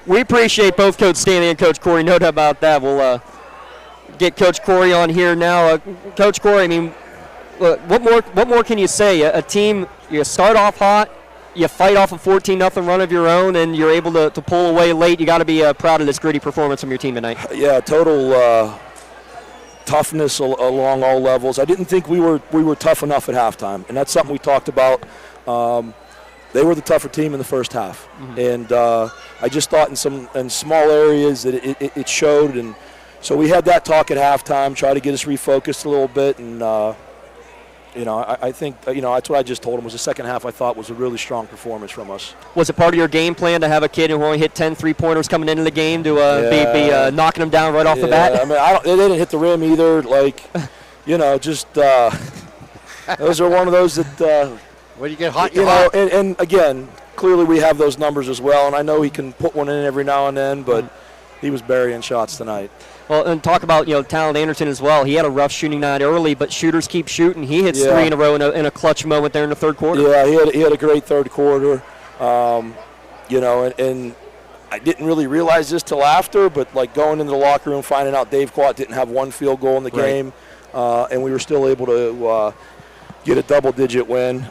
We appreciate both Coach Stanley and Coach Corey. No doubt about that. We'll get Coach Corey on here now. Coach Corey, I mean, what more can you say? A team, you start off hot, you fight off a 14-0 run of your own, and you're able to pull away late. You got to be proud of this gritty performance from your team tonight. Yeah, total toughness along all levels. I didn't think we were tough enough at halftime, and that's something we talked about. They were the tougher team in the first half, and I just thought in small areas that it showed, and so we had that talk at halftime, try to get us refocused a little bit, and I think that's what I just told him was the second half I thought was a really strong performance from us. Was it part of your game plan to have a kid who only hit 10 3-pointers coming into the game to be knocking them down right off the bat? I mean, they didn't hit the rim either. Those are one of those that. When you get hot, and again, clearly we have those numbers as well, and I know he can put one in every now and then, but he was burying shots tonight. Well, and talk about Talent Anderson as well. He had a rough shooting night early, but shooters keep shooting. He hits 3 in a row in a clutch moment there in the third quarter. Yeah, he had a great third quarter. And I didn't really realize this till after, but going into the locker room, finding out Dave Quat didn't have one field goal in the game, and we were still able to get a double-digit win.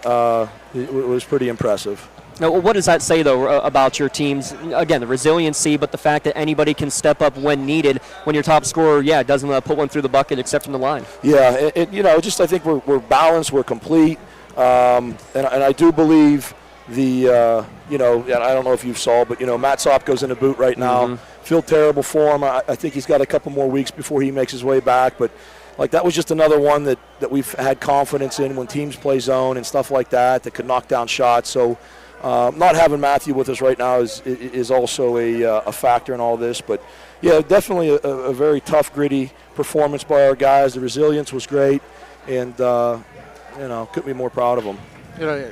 It was pretty impressive. Now, what does that say, though, about your teams? Again, the resiliency, but the fact that anybody can step up when needed. When your top scorer, doesn't put one through the bucket except from the line. Yeah, I think we're balanced, we're complete, and I do believe and I don't know if you saw, but Matt Sopp goes in a boot right now. Feel terrible for him. I think he's got a couple more weeks before he makes his way back, but that was just another one that we've had confidence in when teams play zone and stuff like that could knock down shots. So. Not having Matthew with us right now is also a factor in all this. But, definitely a very tough, gritty performance by our guys. The resilience was great, and, couldn't be more proud of them.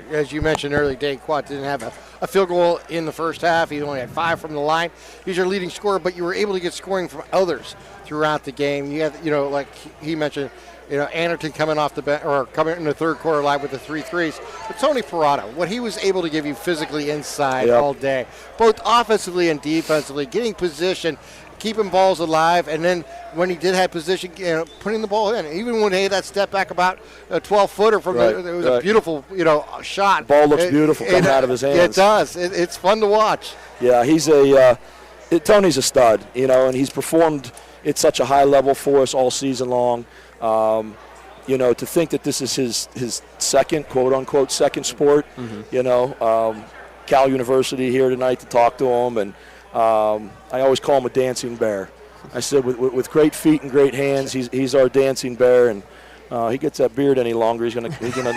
As you mentioned earlier, Dave Quat didn't have a field goal in the first half. He only had 5 from the line. He's your leading scorer, but you were able to get scoring from others throughout the game. You had, like he mentioned, Anderton coming off the bench or coming in the third quarter live with the 3 threes. But Tony Parada, what he was able to give you physically inside all day, both offensively and defensively, getting position, keeping balls alive, and then when he did have position, putting the ball in. Even when he had that step back about a 12-footer from it was a beautiful, shot. Ball looks beautiful coming out of his hands. It does. It's fun to watch. Yeah, he's Tony's a stud, and he's performed at such a high level for us all season long. To think that this is his second, quote-unquote, second sport, Cal University here tonight to talk to him, and I always call him a dancing bear. I said with great feet and great hands, he's our dancing bear, and he gets that beard any longer, he's gonna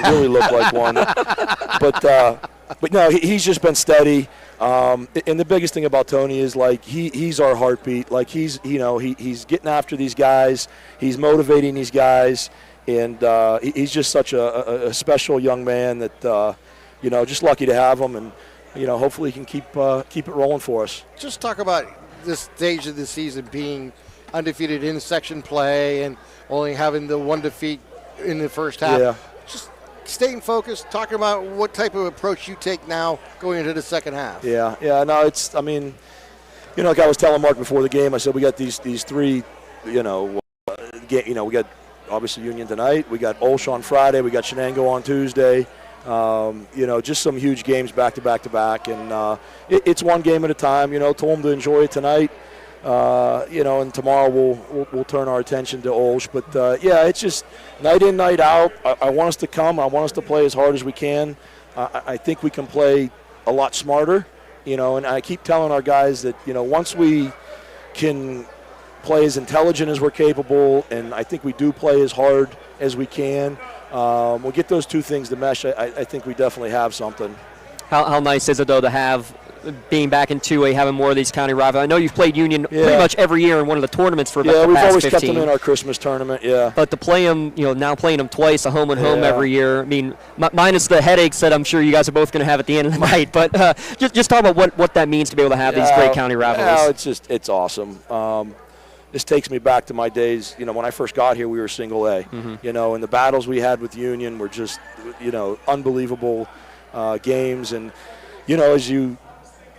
really look like one. But no, he's just been steady. And the biggest thing about Tony is he's our heartbeat. He's getting after these guys. He's motivating these guys, and he's just such a special young man that just lucky to have him. And hopefully can keep it rolling for us. Just talk about this stage of the season being undefeated in section play and only having the one defeat in the first half. Yeah. Just staying focused, talking about what type of approach you take now going into the second half. Yeah. No, like I was telling Mark before the game, I said we got these three, we got obviously Union tonight, we got Olsh on Friday, we got Shenango on Tuesday. Just some huge games back to back, and it's one game at a time. Told them to enjoy it tonight. And tomorrow we'll turn our attention to Olsh. But it's just night in, night out. I want us to come. I want us to play as hard as we can. I think we can play a lot smarter. And I keep telling our guys that once we can play as intelligent as we're capable, and I think we do play as hard as we can. We'll get those two things to mesh. I think we definitely have something. How nice is it, though, to have being back in 2A, having more of these county rivals? I know you've played Union pretty much every year in one of the tournaments for about the past 15. Yeah, we've always kept them in our Christmas tournament, yeah. But to play them, now playing them twice, a home and home every year, I mean, minus the headaches that I'm sure you guys are both going to have at the end of the night. But just talk about what that means to be able to have these great county rivalries. Yeah, it's awesome. This takes me back to my days, when I first got here, we were single A. Mm-hmm. And the battles we had with Union were just, unbelievable games. And,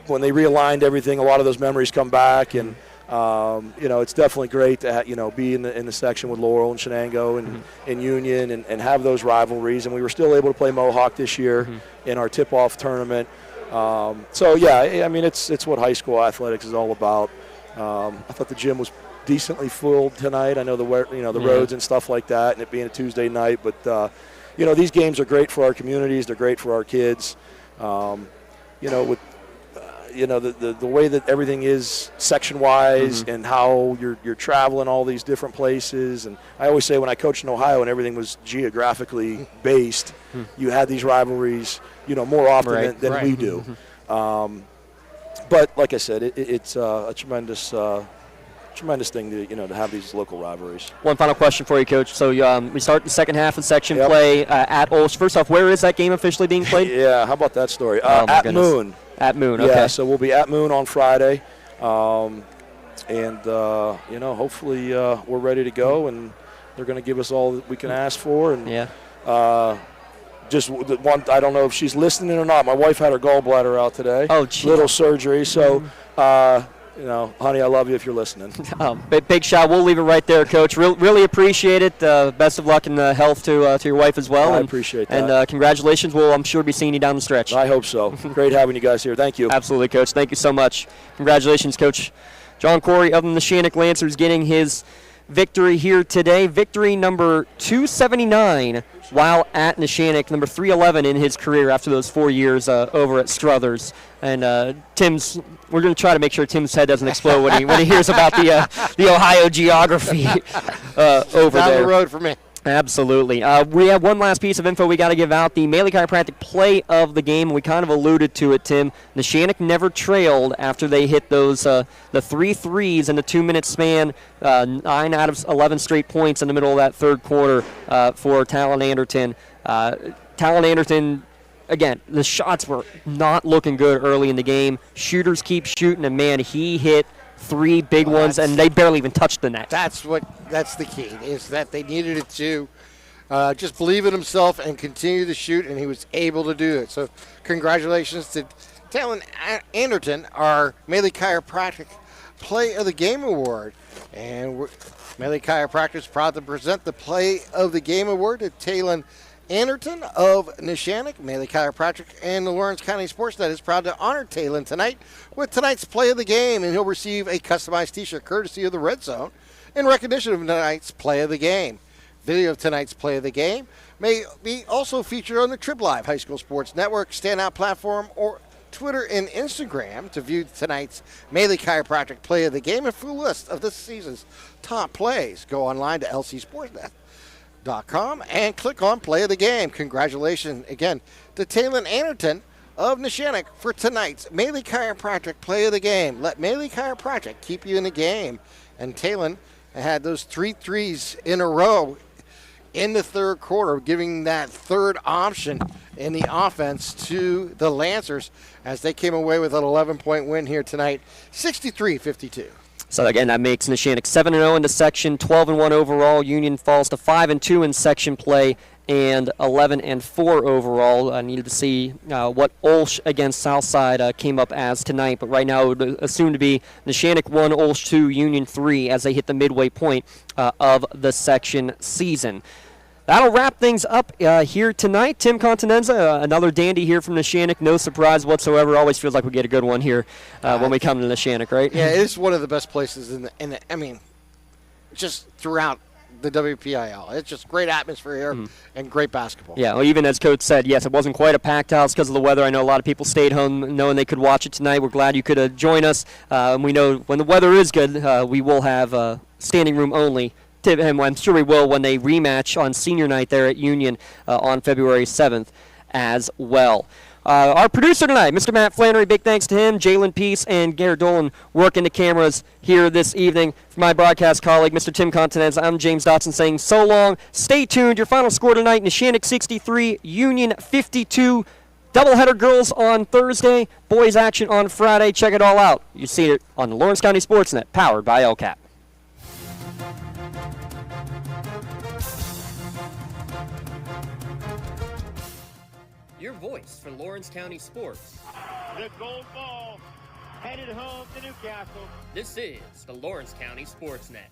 when they realigned everything, a lot of those memories come back. And, it's definitely great to, be in the section with Laurel and Shenango and Union and have those rivalries. And we were still able to play Mohawk this year in our tip-off tournament. It's what high school athletics is all about. I thought the gym was decently full tonight. I know the roads and stuff like that, and it being a Tuesday night. But these games are great for our communities. They're great for our kids. With the way that everything is section-wise and how you're traveling all these different places. And I always say when I coached in Ohio and everything was geographically based, you had these rivalries, more often than we do. But like I said, it's a tremendous thing to have these local rivalries. One final question for you, Coach. So we start the second half of section play at Olsh. First off, where is that game officially being played? Yeah, how about that story? At goodness. Moon. At Moon, okay. Yeah, so we'll be at Moon on Friday. Hopefully we're ready to go, and they're going to give us all that we can ask for. And just one, I don't know if she's listening or not. My wife had her gallbladder out today. Oh, geez. Little surgery. So, honey, I love you if you're listening. Big shot. We'll leave it right there, Coach. Really appreciate it. Best of luck and health to your wife as well. I appreciate that. And congratulations. We'll, I'm sure, be seeing you down the stretch. I hope so. Great having you guys here. Thank you. Absolutely, Coach. Thank you so much. Congratulations, Coach John Corey of the Neshannock Lancers getting his victory here today. Victory number 279 while at Neshannock, number 311 in his career after those 4 years over at Struthers. And we're going to try to make sure Tim's head doesn't explode when he hears about the Ohio geography over down there. The road for me. Absolutely. We have one last piece of info we got to give out. The Maley Chiropractic play of the game. We kind of alluded to it, Tim. Neshannock never trailed after they hit those the 3 threes in the 2-minute span. 9 out of 11 straight points in the middle of that third quarter for Talon Anderton. Talon Anderton, again, the shots were not looking good early in the game. Shooters keep shooting, and man, he hit 3 big ones, and they barely even touched the net. That's the key, is that they needed it to just believe in himself and continue to shoot, and he was able to do it. So congratulations to Talon Anderton, our Maley Chiropractic Play of the Game Award. And Maley Chiropractic is proud to present the Play of the Game Award to Talon Anderton of Neshannock. Maley Chiropractic and the Lawrence County SportsNet is proud to honor Talon tonight with tonight's Play of the Game, and he'll receive a customized t-shirt courtesy of the Red Zone in recognition of tonight's Play of the Game. Video of tonight's Play of the Game may be also featured on the Trib Live High School Sports Network Standout platform or Twitter and Instagram. To view tonight's Maley Chiropractic Play of the Game and full list of this season's top plays, go online to lcsportsnet.com and click on Play of the Game. Congratulations again to Talon Anderton of Neshannock for tonight's Maley Chiropractic Play of the Game. Let Maley Chiropractic keep you in the game. And Talon had those 3 threes in a row in the third quarter, giving that third option in the offense to the Lancers as they came away with an 11-point win here tonight, 63-52. So again, that makes Neshannock 7-0 in the section, 12-1 overall. Union falls to 5-2 in section play, and 11-4 overall. I needed to see what Olsh against Southside came up as tonight, but right now it would assume to be Neshannock 1, Olsh 2, Union 3 as they hit the midway point of the section season. That'll wrap things up here tonight. Tim Continenza, another dandy here from Neshannock. No surprise whatsoever. Always feels like we get a good one here when we come to Neshannock, right? Yeah, it is one of the best places I mean, just throughout the WPIAL. It's just great atmosphere here and great basketball. Yeah, well, even as Coach said, yes, it wasn't quite a packed house because of the weather. I know a lot of people stayed home knowing they could watch it tonight. We're glad you could join us. We know when the weather is good, we will have standing room only. And I'm sure we will when they rematch on senior night there at Union on February 7th as well. Our producer tonight, Mr. Matt Flannery, big thanks to him. Jalen Peace and Garrett Dolan working the cameras here this evening. For my broadcast colleague, Mr. Tim Continenza, I'm James Dotson saying so long. Stay tuned. Your final score tonight, Neshannock 63, Union 52. Doubleheader girls on Thursday, boys action on Friday. Check it all out. You see it on the Lawrence County SportsNet, powered by LCAP. Your voice for Lawrence County sports. The gold ball headed home to Newcastle. This is the Lawrence County SportsNet.